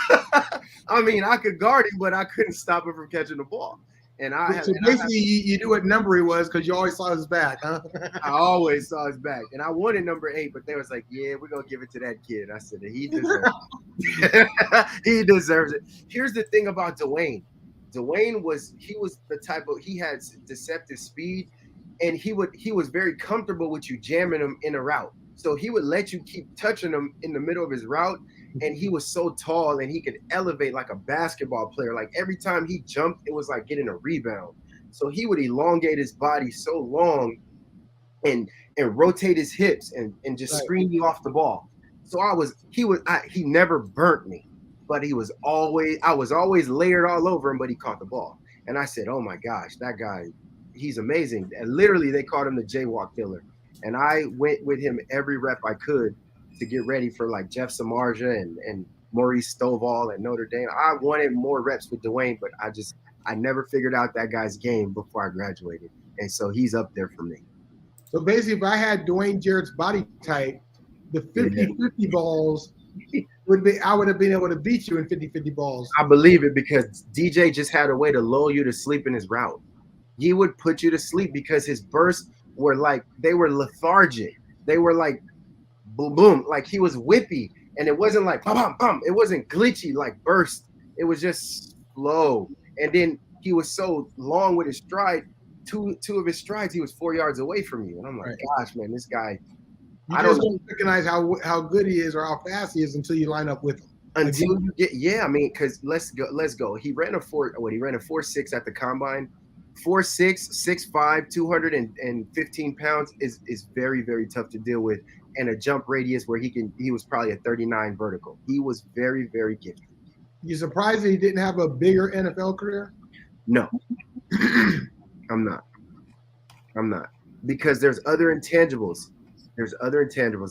I mean, I could guard him, but I couldn't stop him from catching the ball. And you knew what number he was because you always saw his back, huh? I always saw his back. And I wanted number 8, but they was like, yeah, we're going to give it to that kid. I said, he deserves it. He deserves it. Here's the thing about Dwayne. Dwayne was the type of, he had deceptive speed, and he was very comfortable with you jamming him in a route. So he would let you keep touching him in the middle of his route. And he was so tall, and he could elevate like a basketball player. Like every time he jumped, it was like getting a rebound. So he would elongate his body so long and rotate his hips and just screen you off the ball. So he never burnt me, but I was always layered all over him, but he caught the ball. And I said, oh my gosh, that guy, he's amazing. And literally they called him the jaywalk killer. And I went with him every rep I could to get ready for like Jeff Samardzija and Maurice Stovall at Notre Dame. I wanted more reps with Dwayne, but I never figured out that guy's game before I graduated. And so he's up there for me. So basically, if I had Dwayne Jarrett's body type, the 50-50 balls I would have been able to beat you in 50-50 balls. I believe it, because DJ just had a way to lull you to sleep in his route. He would put you to sleep because his bursts were like, they were lethargic. They were like, boom, boom, like he was whippy, and it wasn't like bum, bum, bum. It wasn't glitchy like burst. It was just slow. And then he was so long with his stride. Two of his strides, he was 4 yards away from you. And I'm like, gosh, man, this guy. You just don't recognize how good he is or how fast he is until you line up with him. Until you get, because let's go. He ran a 4.6 at the combine. 4'6", 6'5", 215 pounds is very, very tough to deal with. And a jump radius where he was probably a 39 vertical. He was very, very gifted. You surprised that he didn't have a bigger NFL career? No, I'm not. Because there's other intangibles.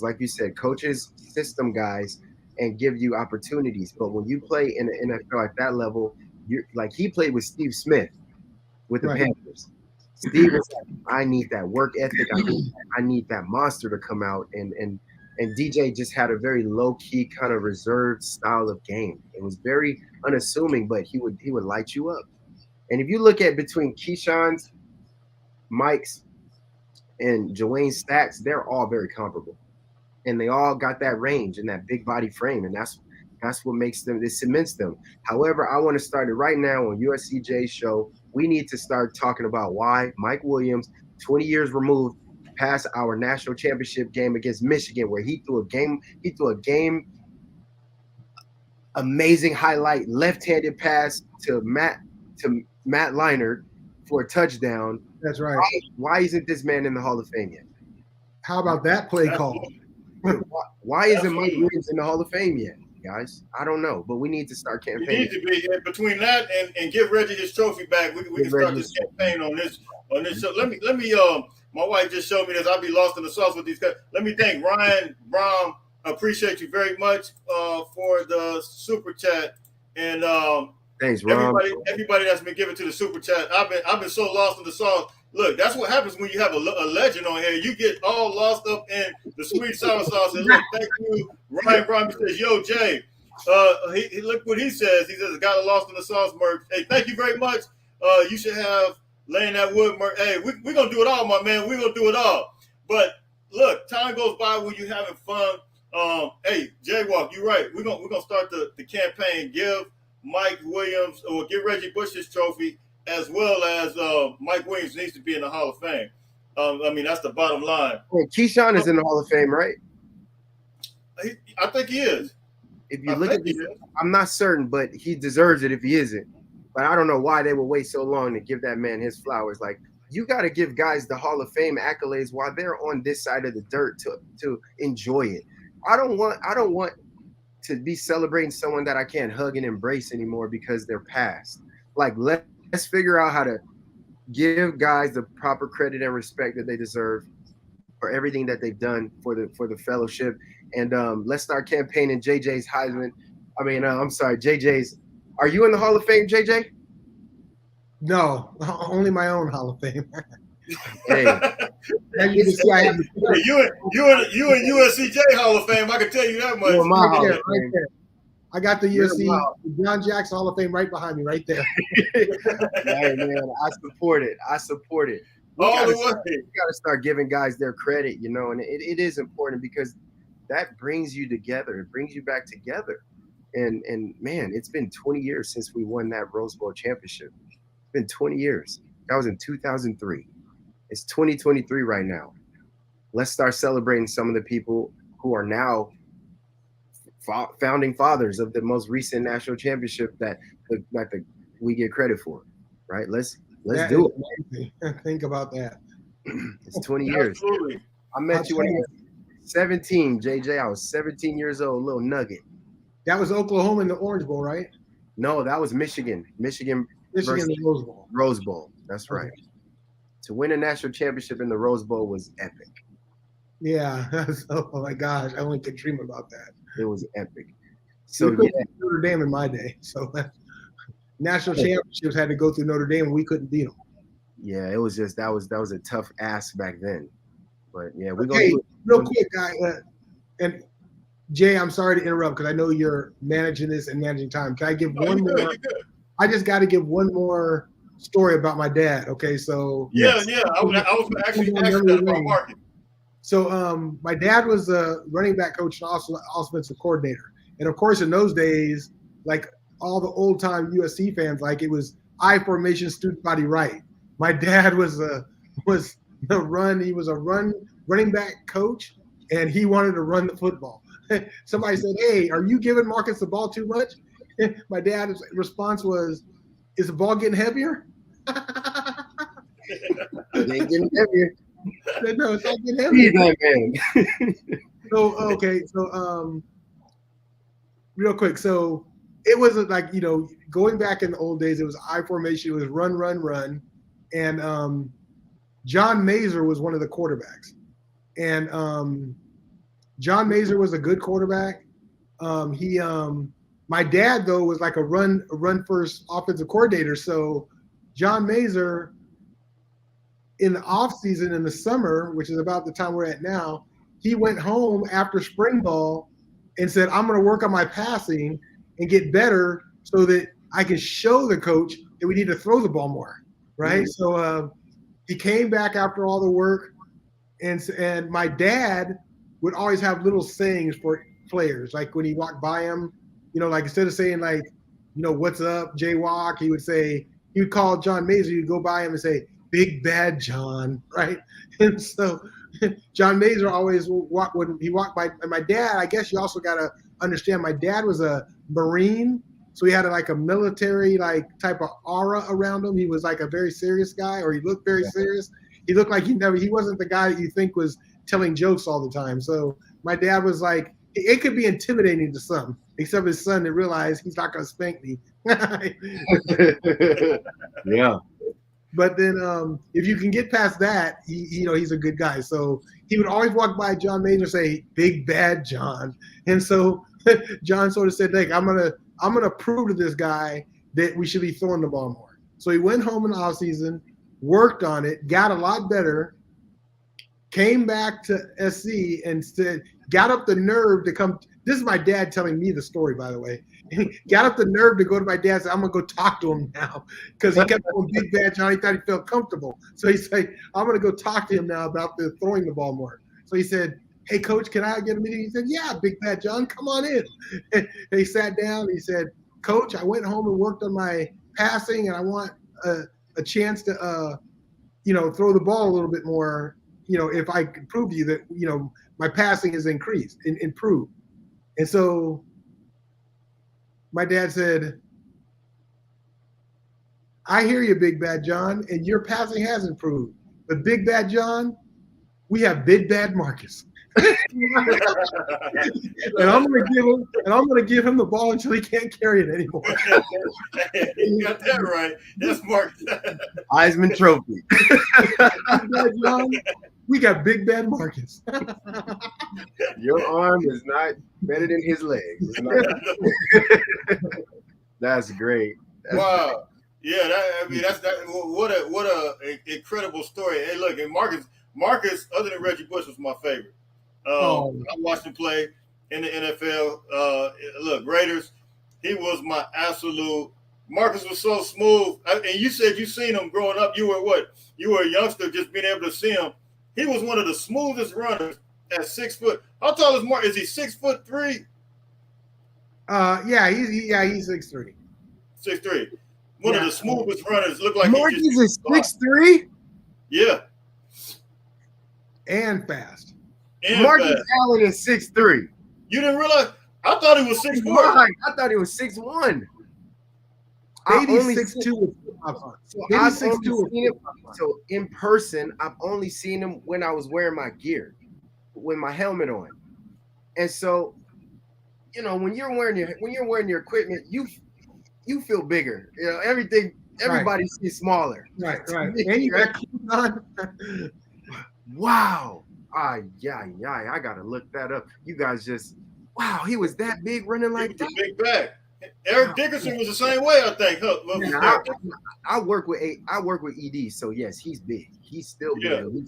Like you said, coaches, system guys and give you opportunities. But when you play in the NFL at that level, you're like he played with Steve Smith with the Right. Panthers. Steve was like, I need that work ethic. I need that monster to come out. And DJ just had a very low key kind of reserved style of game. It was very unassuming, but he would light you up. And if you look at between Keyshawn's, Mike's, and Joanne Stacks, they're all very comparable. And they all got that range and that big body frame. And that's what makes them, it cements them. However, I want to start it right now on USCJ's show. We need to start talking about why Mike Williams, 20 years removed past our national championship game against Michigan, where he threw a game amazing highlight left-handed pass to Matt Leinart for a touchdown. That's right. Why isn't this man in the Hall of Fame yet? How about that play call? Why isn't Mike Williams in the Hall of Fame yet, guys? I don't know, but we need to start campaigning. You need to be between that and give Reggie his trophy back. We can start this campaign on this show. Let me. My wife just showed me this. I'll be lost in the sauce with these guys. Let me thank Ryan Brom. Appreciate you very much for the super chat and thanks, Ron. Everybody that's been giving to the super chat. I've been so lost in the sauce. Look, that's what happens when you have a legend on here. You get all lost up in the sweet sour sauce. And look, thank you, Ryan Brown. He says, "Yo, Jay." He look what he says. He says, "Got a lost in the sauce merch." Hey, thank you very much. You should have laying that wood merch. Hey, we're gonna do it all, my man. We're gonna do it all. But look, time goes by when you're having fun. Hey, Jaywalk, you're right. We're gonna start the campaign. Give Mike Williams or give Reggie Bush his trophy, as well as Mike Williams needs to be in the Hall of Fame. I mean, that's the bottom line. Wait, Keyshawn is in the Hall of Fame, right? I think he is. If you look at this, I'm not certain, but he deserves it if he isn't. But I don't know why they would wait so long to give that man his flowers. Like, you got to give guys the Hall of Fame accolades while they're on this side of the dirt to enjoy it. I don't want to be celebrating someone that I can't hug and embrace anymore because they're past. Like, let's figure out how to give guys the proper credit and respect that they deserve for everything that they've done for the fellowship. And let's start campaigning JJ's Heisman. I'm sorry, JJ's. Are you in the Hall of Fame, JJ? No, only my own Hall of Fame. Hey, you in USCJ Hall of Fame. I can tell you that much. Right there. I got the USC John Jackson Hall of Fame right behind me, right there. Hey, man, I support it. We got to start giving guys their credit, and it is important because that brings you together. It brings you back together. And man, it's been 20 years since we won that Rose Bowl championship. It's been 20 years. That was in 2003. It's 2023 right now. Let's start celebrating some of the people who are now founding fathers of the most recent national championship that we get credit for, right? Let's do it. Think about that. It's 20 years. Absolutely. I met you when I was 17, JJ. I was 17 years old, little nugget. That was Oklahoma in the Orange Bowl, right? No, that was Michigan. Michigan the Rose Bowl. Rose Bowl. That's right. Okay. To win a national championship in the Rose Bowl was epic. Yeah. Oh my gosh. I only could dream about that. It was epic. So Notre Dame in my day. So national championships had to go through Notre Dame and we couldn't beat them. Yeah, it was just that was a tough ask back then. But yeah, we're going to real quick, guy. And Jay, I'm sorry to interrupt because I know you're managing this and managing time. Can I give one more? I just got to give one more story about my dad. Okay, so yeah. I was actually asking that about market. So my dad was a running back coach and also offensive coordinator. And of course, in those days, like all the old time USC fans, like it was I formation, student body right. My dad was he was a running back coach, and he wanted to run the football. Somebody said, "Hey, are you giving Marcus the ball too much?" My dad's response was, "Is the ball getting heavier?" It ain't getting heavier. No, it's not getting heavier. Man. So real quick. So it was like, going back in the old days, it was I formation. It was run. And John Mazer was one of the quarterbacks. And John Mazer was a good quarterback. My dad though was like a run first offensive coordinator. So John Mazur, in the off season in the summer, which is about the time we're at now, he went home after spring ball and said, "I'm going to work on my passing and get better so that I can show the coach that we need to throw the ball more." Right. Mm-hmm. So he came back after all the work, and my dad would always have little sayings for players, like when he walked by him, like instead of saying like, "What's up, jaywalk," he would call John Mazur. He'd go by him and say, "Big Bad John," right? And so John Mazur always when he walked by. And my dad, I guess you also got to understand, my dad was a Marine, so he had like a military like type of aura around him. He was like a very serious guy, or he looked very serious. He looked like he wasn't the guy that you think was telling jokes all the time. So my dad was like, it could be intimidating to some, except his son that realized he's not going to spank me. Yeah. But then if you can get past that, he's a good guy. So he would always walk by John Mazur and say, "Big Bad John." And so John sort of said, "Like, I'm gonna prove to this guy that we should be throwing the ball more." So he went home in the offseason, worked on it, got a lot better, came back to SC and got up the nerve to come. This is my dad telling me the story, by the way. Got up the nerve to go to my dad and say, "I'm going to go talk to him now," because he kept going, "Big Bad John." He thought he felt comfortable. So he said, "I'm going to go talk to him now about the throwing the ball more." So he said, "Hey, coach, can I get a meeting?" He said, "Yeah, Big Bad John, come on in." And he sat down. He said, "Coach, I went home and worked on my passing, and I want a chance to, throw the ball a little bit more, if I could prove to you that, my passing has increased and improved." And so my dad said, "I hear you, Big Bad John, and your passing has improved. But Big Bad John, we have Big Bad Marcus." And I'm gonna give him the ball until he can't carry it anymore. You got that right. That's Marcus. Heisman Trophy. Big Bad John, we got Big Bad Marcus. Your arm is not better than his leg. That's great. Wow. Yeah, that's what a incredible story. Hey, look, and Marcus, other than Reggie Bush, was my favorite. I watched him play in the NFL. Look, Raiders, he was my absolute. Marcus was so smooth. And you said you seen him growing up. You were what? You were a youngster, just being able to see him. He was one of the smoothest runners at 6 foot. How tall is Mark? Is he 6'3"? Yeah, he's 6'3". 6'3". One of the smoothest runners. Look like Marcus is 6'3". Yeah. And fast. Marcus Allen is 6'3". You didn't realize? I thought he was 6'4". I thought he was 6'1". Maybe 6'2". So in person, I've only seen him when I was wearing my gear, with my helmet on. And so, when you're wearing your equipment, you feel bigger. Everybody sees smaller. Right. And you got clothes on. Wow. Yeah. I gotta look that up. You guys wow, he was that big running like that. Big back. Eric Dickerson was the same way, I think. I work with ED, so yes, he's big. He's still big.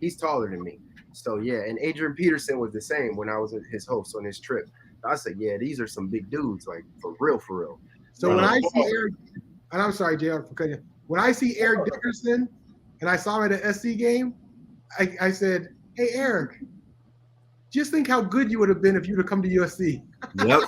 He's taller than me. So yeah, and Adrian Peterson was the same when I was his host on his trip. I said, yeah, these are some big dudes, like for real. So when I see Eric, and I'm sorry, JR, for cutting you. When I see Eric Dickerson, and I saw him at an SC game, I said, "Hey, Eric, just think how good you would have been if you'd have come to USC." Yep.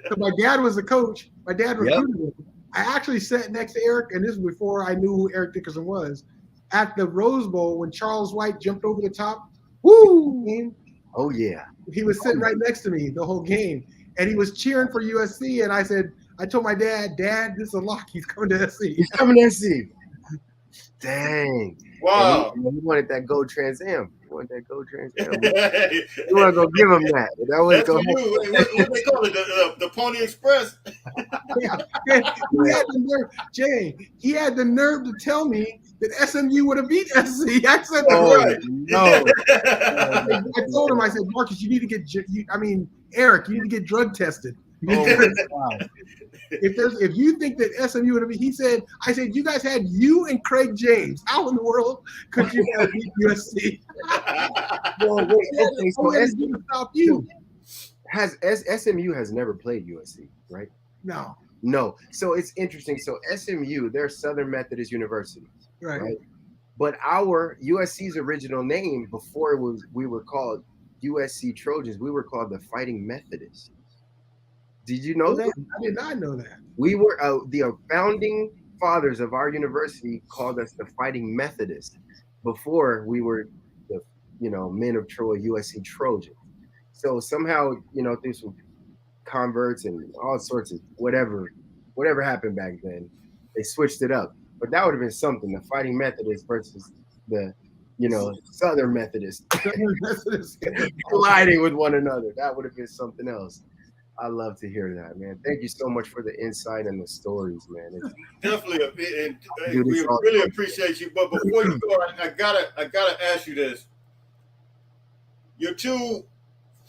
So my dad was the coach. My dad recruited him. I actually sat next to Eric, and this was before I knew who Eric Dickerson was, at the Rose Bowl when Charles White jumped over the top. Woo! Oh, yeah. He was sitting right next to me the whole game, and he was cheering for USC. And I told my dad, "Dad, this is a lock. He's coming to SC." He's coming to SC. Dang. Wow. He wanted that gold Trans Am. want that Go Trans? We want to go give him that. That was That's go. for you. What they call it? The Pony Express. Yeah. He had the nerve, Jay. He had the nerve to tell me that SMU would have beat SC. I said, Right. No. I told him, I said, Marcus, you need to get. Eric, you need to get drug tested. Wow. If you think that SMU would have been, I said, you guys had you and Craig James. How in the world could you guys beat USC? Well, wait, okay, so stop you. SMU has never played USC, right? No. So it's interesting. So SMU, they're Southern Methodist University, right? But our USC's original name before we were called USC Trojans, we were called the Fighting Methodists. Did you know that? I did not know that. We were the founding fathers of our university called us the Fighting Methodists before we were the men of Troy USC Trojans. So somehow through some converts and all sorts of whatever happened back then, they switched it up. But that would have been something, the Fighting Methodists versus the Southern Methodists colliding with one another. That would have been something else. I love to hear that, man. Thank you so much for the insight and the stories, man. It's definitely a bit, and we really appreciate you. But before you go, I gotta ask you this: your two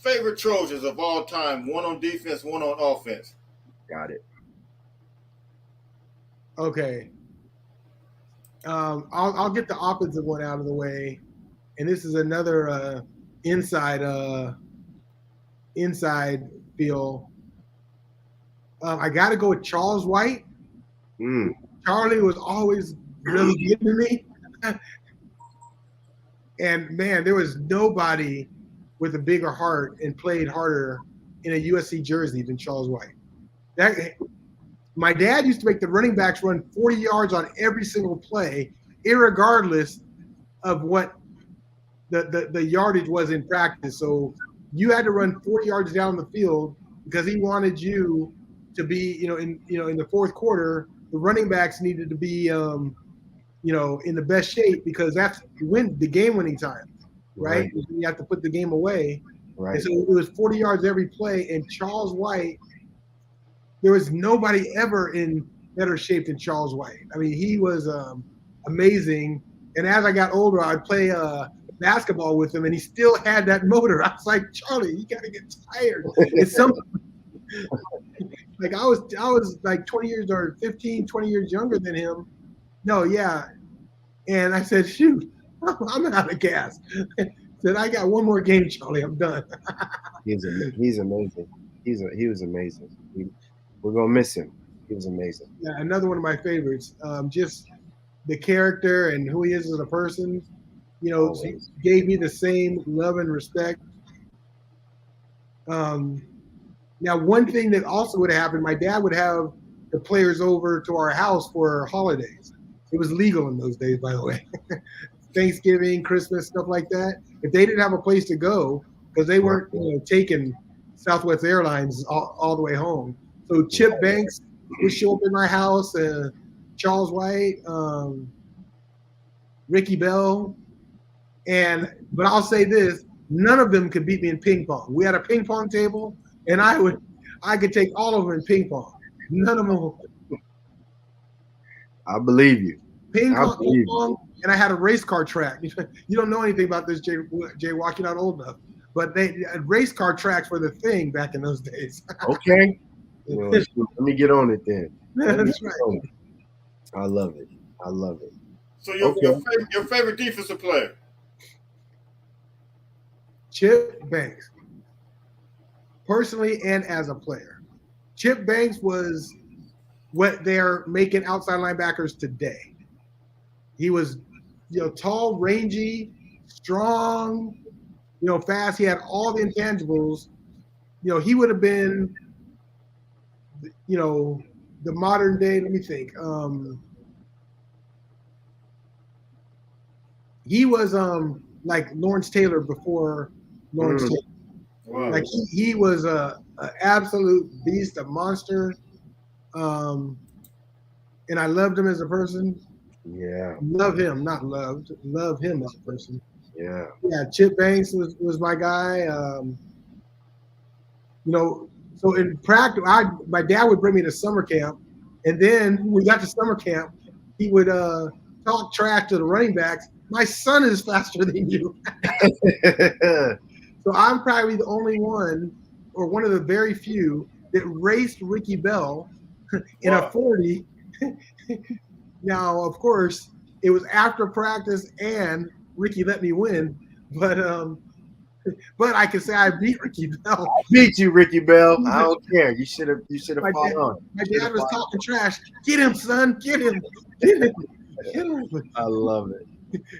favorite Trojans of all time, one on defense, one on offense. Got it. Okay. I'll get the offensive one out of the way, and this is another inside feel. I got to go with Charles White. Charlie was always really good to me, and man, there was nobody with a bigger heart and played harder in a USC jersey than Charles White. My dad used to make the running backs run 40 yards on every single play, irregardless of what the yardage was in practice. So you had to run 40 yards down the field because he wanted you to be, in the fourth quarter, the running backs needed to be, in the best shape because that's the game-winning time, right? You have to put the game away. Right. And so it was 40 yards every play, and Charles White, there was nobody ever in better shape than Charles White. I mean, he was amazing. And as I got older, I'd play basketball with him, and he still had that motor. I was like, Charlie, you got to get tired. It's something like I was like 20 years or 15, 20 years younger than him. No, yeah. And I said, shoot, I'm out of gas. I said, I got one more game, Charlie. I'm done. He's amazing. He was amazing. We're gonna miss him. He was amazing. Yeah, another one of my favorites. Just the character and who he is as a person. Gave me the same love and respect. Now, one thing that also would happen, my dad would have the players over to our house for holidays. It was legal in those days, by the way. Thanksgiving, Christmas, stuff like that. If they didn't have a place to go, because they weren't taking Southwest Airlines all the way home. So Chip Banks would show up in my house, Charles White, Ricky Bell. But I'll say this, none of them could beat me in ping pong. We had a ping pong table, and I could take all of them in ping pong. None of them. I believe you. Ping pong, and I had a race car track. You don't know anything about this, Jay Walk, you're not old enough. But race car tracks were the thing back in those days. Okay. Well, let me get on it then. That's right. I love it. So your favorite defensive player? Chip Banks. Personally and as a player. Chip Banks was what they're making outside linebackers today. He was, tall, rangy, strong, fast. He had all the intangibles. He would have been, the modern day, let me think. He was like Lawrence Taylor before Lawrence Taylor. Wow. Like he was a absolute beast, a monster. And I loved him as a person. Yeah. Love him, not loved. Love him as a person. Yeah, Chip Banks was my guy. So in practice, my dad would bring me to summer camp, and then when we got to summer camp, he would talk trash to the running backs. My son is faster than you. So I'm probably the only one, or one of the very few, that raced Ricky Bell in a 40. Now, of course, it was after practice, and Ricky let me win, but I can say I beat Ricky Bell. I beat you, Ricky Bell. I don't care. You should have fought on. My dad was talking trash. Get him, son. Get him. Get him. Get him. I love it.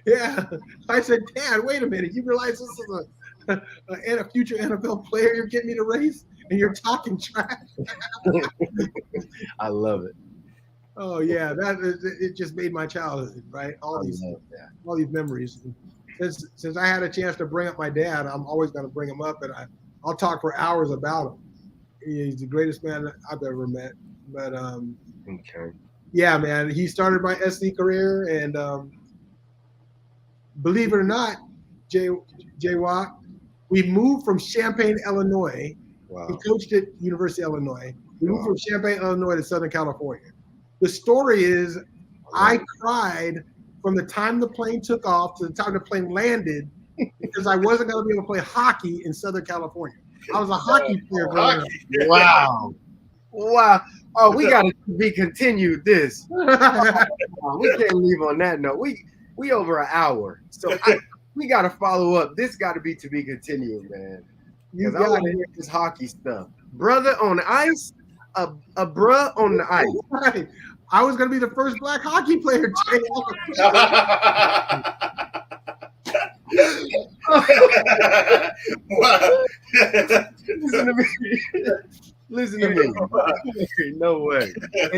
Yeah. I said, Dad, wait a minute. You realize this is a future NFL player you're getting me to race, and you're talking trash? I love it. Oh yeah, it just made my childhood, right? All these memories. Since I had a chance to bring up my dad, I'm always going to bring him up, and I'll talk for hours about him. He's the greatest man I've ever met. But okay. Yeah, man, he started my SC career, and believe it or not, Jay Watt, we moved from Champaign, Illinois. Wow. He coached at University of Illinois. We moved from Champaign, Illinois to Southern California. The story is I cried from the time the plane took off to the time the plane landed because I wasn't going to be able to play hockey in Southern California. I was a hockey player growing up. Wow. Oh, we got to be continued this. We can't leave on that note. We over an hour. So we got to follow up. This got to be continued, man. Because I want to hear this hockey stuff. Brother on the ice, a bruh on the ice. Right. I was going to be the first black hockey player. Listen to me. No way. And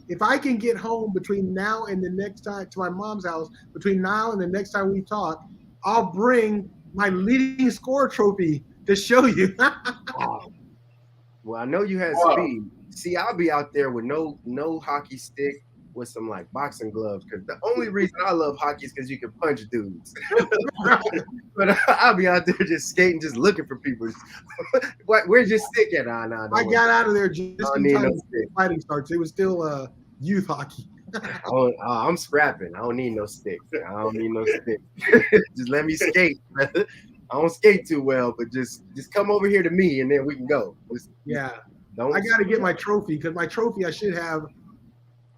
if I can get home between now and the next time to my mom's house, between now and the next time we talk, I'll bring my leading scorer trophy to show you. Wow. Well, I know you had speed. See, I'll be out there with no hockey stick, with some like boxing gloves, because the only reason I love hockey is because you can punch dudes. But I'll be out there just skating, just looking for people. Where's your stick at? I got out of there just in time the fighting starts. It was still youth hockey. I'm scrapping. I don't need no stick. Just let me skate, brother. I don't skate too well, but just come over here to me, and then we can go. I got to get my trophy, because my trophy I should have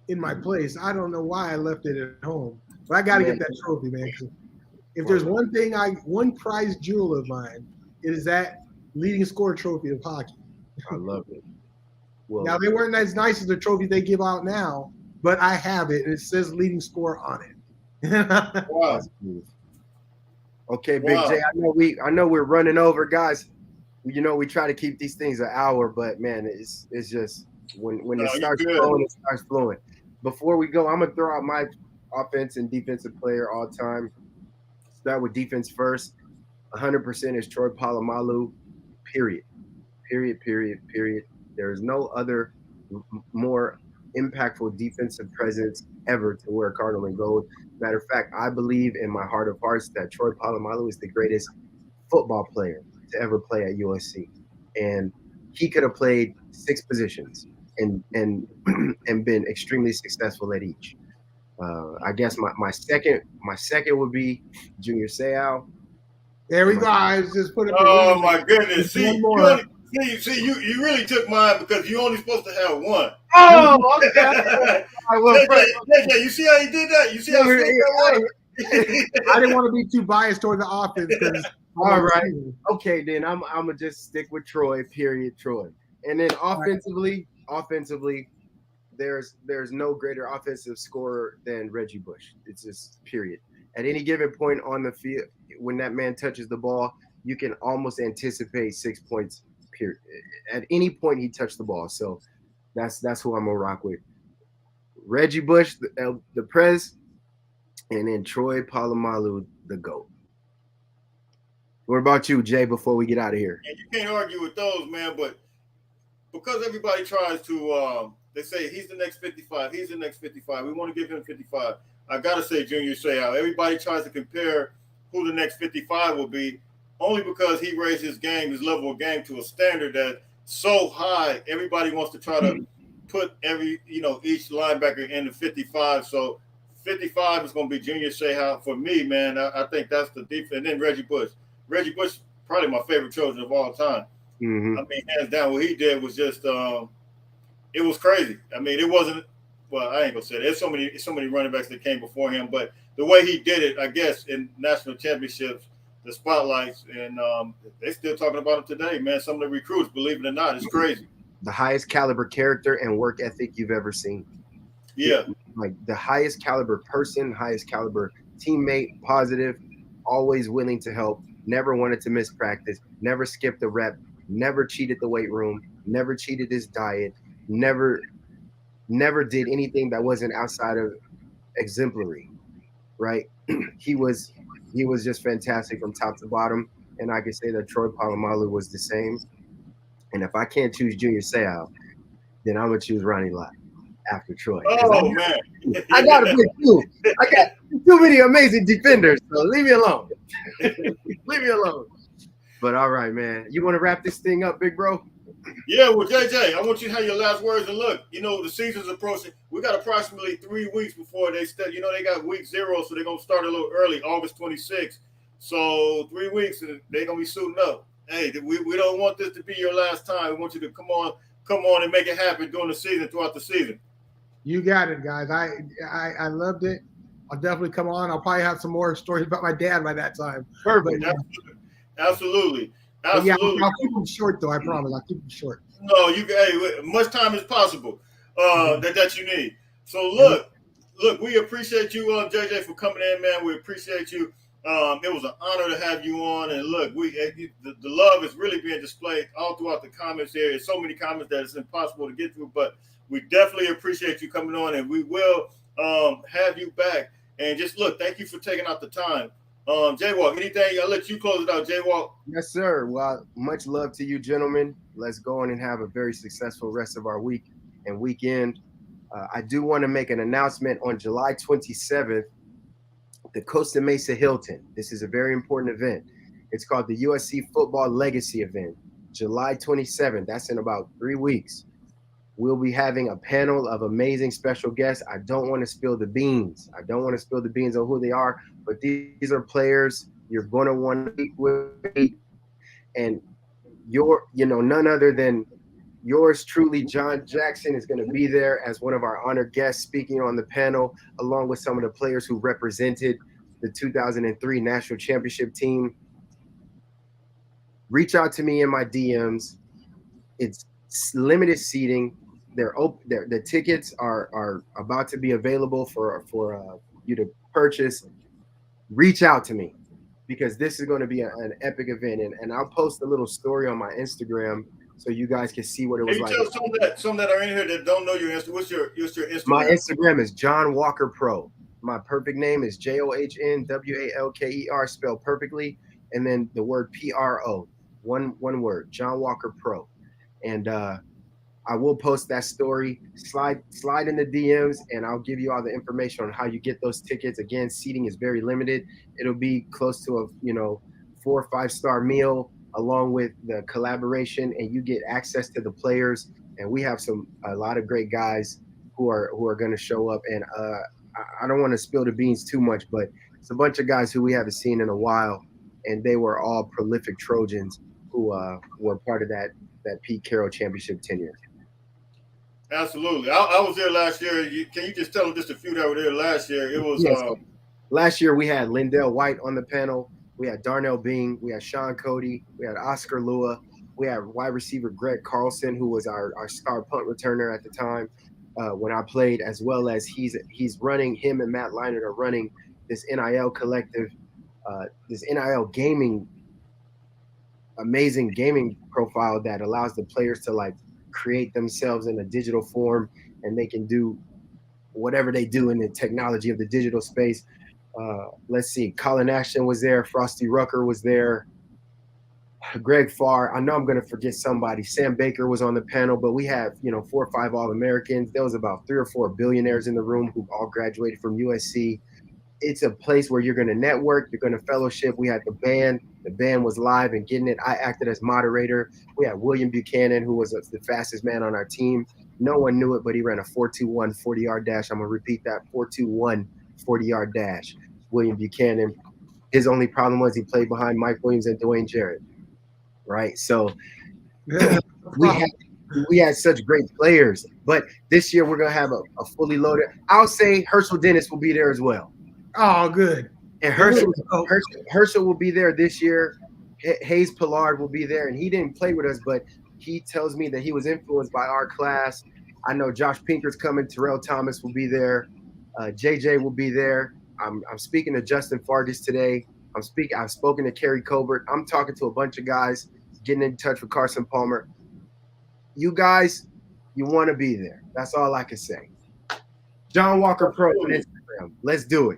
in my place. I don't know why I left it at home, but I got to get that trophy, man. If there's one prized jewel of mine, it is that leading scorer trophy of hockey. I love it. Well, now, they weren't as nice as the trophies they give out now, but I have it, and it says leading scorer on it. Wow. Okay, Big J. I know we're running over, guys. We try to keep these things an hour, but man, it's just when it starts flowing, it starts flowing. Before we go, I'm gonna throw out my offense and defensive player all time. Start with defense first. 100% is Troy Polamalu. Period. There is no other more impactful defensive presence ever to wear Cardinal and gold. Matter of fact, I believe in my heart of hearts that Troy Polamalu is the greatest football player to ever play at USC, and he could have played 6 positions and been extremely successful at each. I guess my second would be Junior Seau. There we go. I just put it. Oh my goodness! See, you really took mine because you only supposed to have one. Oh, okay. Yeah, you see how he did that? You see how he did that? I didn't want to be too biased toward the offense. All right. Okay, then I'm gonna just stick with Troy. Period. Troy. And then offensively, there's no greater offensive scorer than Reggie Bush. It's just period. At any given point on the field, when that man touches the ball, you can almost anticipate 6 points. Period. At any point he touched the ball. So that's who I'm gonna rock with. Reggie Bush, the Prez, and then Troy Polamalu, the GOAT. What about you, Jay, before we get out of here? And you can't argue with those, man, but because everybody tries to They say he's the next 55. He's the next 55. We want to give him 55. I gotta say Junior Seau. Everybody tries to compare who the next 55 will be, only because he raised his game, his level of game to a standard that so high. Everybody wants to try to put each linebacker in the 55. So 55 is going to be Junior Seau for me, man. I think that's the defense. And then Reggie Bush. Reggie Bush, probably my favorite Trojan of all time. Mm-hmm. I mean, hands down, what he did was just it was crazy. I mean, it wasn't. Well, I ain't gonna say that. There's so many running backs that came before him, but the way he did it, I guess, in national championships, the spotlights, and they still talking about him today, man. Some of the recruits, believe it or not, it's crazy. The highest caliber character and work ethic you've ever seen. Yeah, like the highest caliber person, highest caliber teammate, positive, always willing to help, never wanted to miss practice, never skipped a rep, never cheated the weight room, never cheated his diet, never did anything that wasn't outside of exemplary, right? he was just fantastic from top to bottom, and I can say that Troy Polamalu was the same. And if I can't choose Junior Seau, then I'm gonna choose Ronnie Lott after Troy. Oh man, I gotta pick two. I got too many amazing defenders, so leave me alone. Leave me alone. But all right, man. You want to wrap this thing up, big bro? Yeah, well, JJ, I want you to have your last words. And look, the season's approaching. We got approximately 3 weeks before they start. They got week 0, so they're gonna start a little early, August 26th. So 3 weeks, and they're gonna be suiting up. Hey, we don't want this to be your last time. We want you to come on and make it happen during the season, throughout the season. You got it, guys. I loved it. I'll definitely come on. I'll probably have some more stories about my dad by that time. Perfect. But, Absolutely. yeah, I'll keep them short, though. I promise. I'll keep them short. No, much time as possible that you need. So look, we appreciate you, JJ, for coming in, man. We appreciate you. It was an honor to have you on. And look, the love is really being displayed all throughout the comments here. There's so many comments that it's impossible to get through, but we definitely appreciate you coming on, and we will have you back. And just look, thank you for taking out the time. Jaywalk, anything? I'll let you close it out, Jaywalk. Yes, sir. Well, much love to you, gentlemen. Let's go on and have a very successful rest of our week and weekend. I do want to make an announcement on July 27th, the Costa Mesa Hilton. This is a very important event. It's called the USC Football Legacy Event, July 27th. That's in about 3 weeks. We'll be having a panel of amazing special guests. I don't want to spill the beans. I don't want to spill the beans on who they are, but these are players you're going to want to speak with. And none other than yours truly, John Jackson, is going to be there as one of our honored guests speaking on the panel, along with some of the players who represented the 2003 National Championship team. Reach out to me in my DMs. It's limited seating. The tickets are about to be available for you to purchase. Reach out to me, because this is going to be an epic event, and I'll post a little story on my Instagram so you guys can see what it was like. Tell some that are in here that don't know your Instagram. What's your Instagram? My Instagram is John Walker Pro. My perfect name is JOHNWALKER, spelled perfectly, and then the word PRO, one word, John Walker Pro. And I will post that story. Slide in the DMs, and I'll give you all the information on how you get those tickets. Again, seating is very limited. It'll be close to a 4 or 5 star meal, along with the collaboration, and you get access to the players. And we have a lot of great guys who are going to show up. And I don't want to spill the beans too much, but it's a bunch of guys who we haven't seen in a while, and they were all prolific Trojans who were part of that Pete Carroll championship tenure. Absolutely. I was there last year. Can you just tell them just a few that were there last year? It was last year we had Lindell White on the panel. We had Darnell Bing. We had Sean Cody. We had Oscar Lua. We had wide receiver Greg Carlson, who was our star punt returner at the time when I played, as well as he's running, him and Matt Leinart are running this NIL collective, this NIL gaming, amazing gaming profile that allows the players to create themselves in a digital form, and they can do whatever they do in the technology of the digital space. Let's see, Colin Ashton was there, Frosty Rucker was there. Greg Farr. I know I'm going to forget somebody. Sam Baker was on the panel, but we have, 4 or 5 All-Americans. There was about 3 or 4 billionaires in the room who all graduated from USC. It's a place where you're going to network, you're going to fellowship. We had the band. The band was live and getting it. I acted as moderator. We had William Buchanan, who was the fastest man on our team. No one knew it, but he ran a 4.21 40-yard dash. I'm going to repeat that, 4.21 40-yard dash. William Buchanan. His only problem was he played behind Mike Williams and Dwayne Jarrett, right? So we had such great players. But this year we're going to have a fully loaded. I'll say Herschel Dennis will be there as well. Oh, good. And Herschel will be there this year. Hayes Pillard will be there, and he didn't play with us, but he tells me that he was influenced by our class. I know Josh Pinker's coming. Terrell Thomas will be there. JJ will be there. I'm speaking to Justin Fargas today. I've spoken to Kerry Colbert. I'm talking to a bunch of guys, getting in touch with Carson Palmer. You guys, you want to be there. That's all I can say. John Walker Pro on Instagram. Let's do it.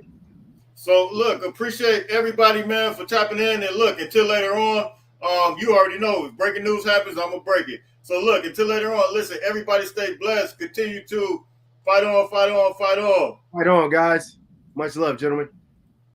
So look, appreciate everybody, man, for tapping in. And look, until later on, you already know if breaking news happens, I'm gonna break it. So look, until later on, listen, everybody stay blessed. Continue to fight on, fight on, fight on. Fight on, guys. Much love, gentlemen.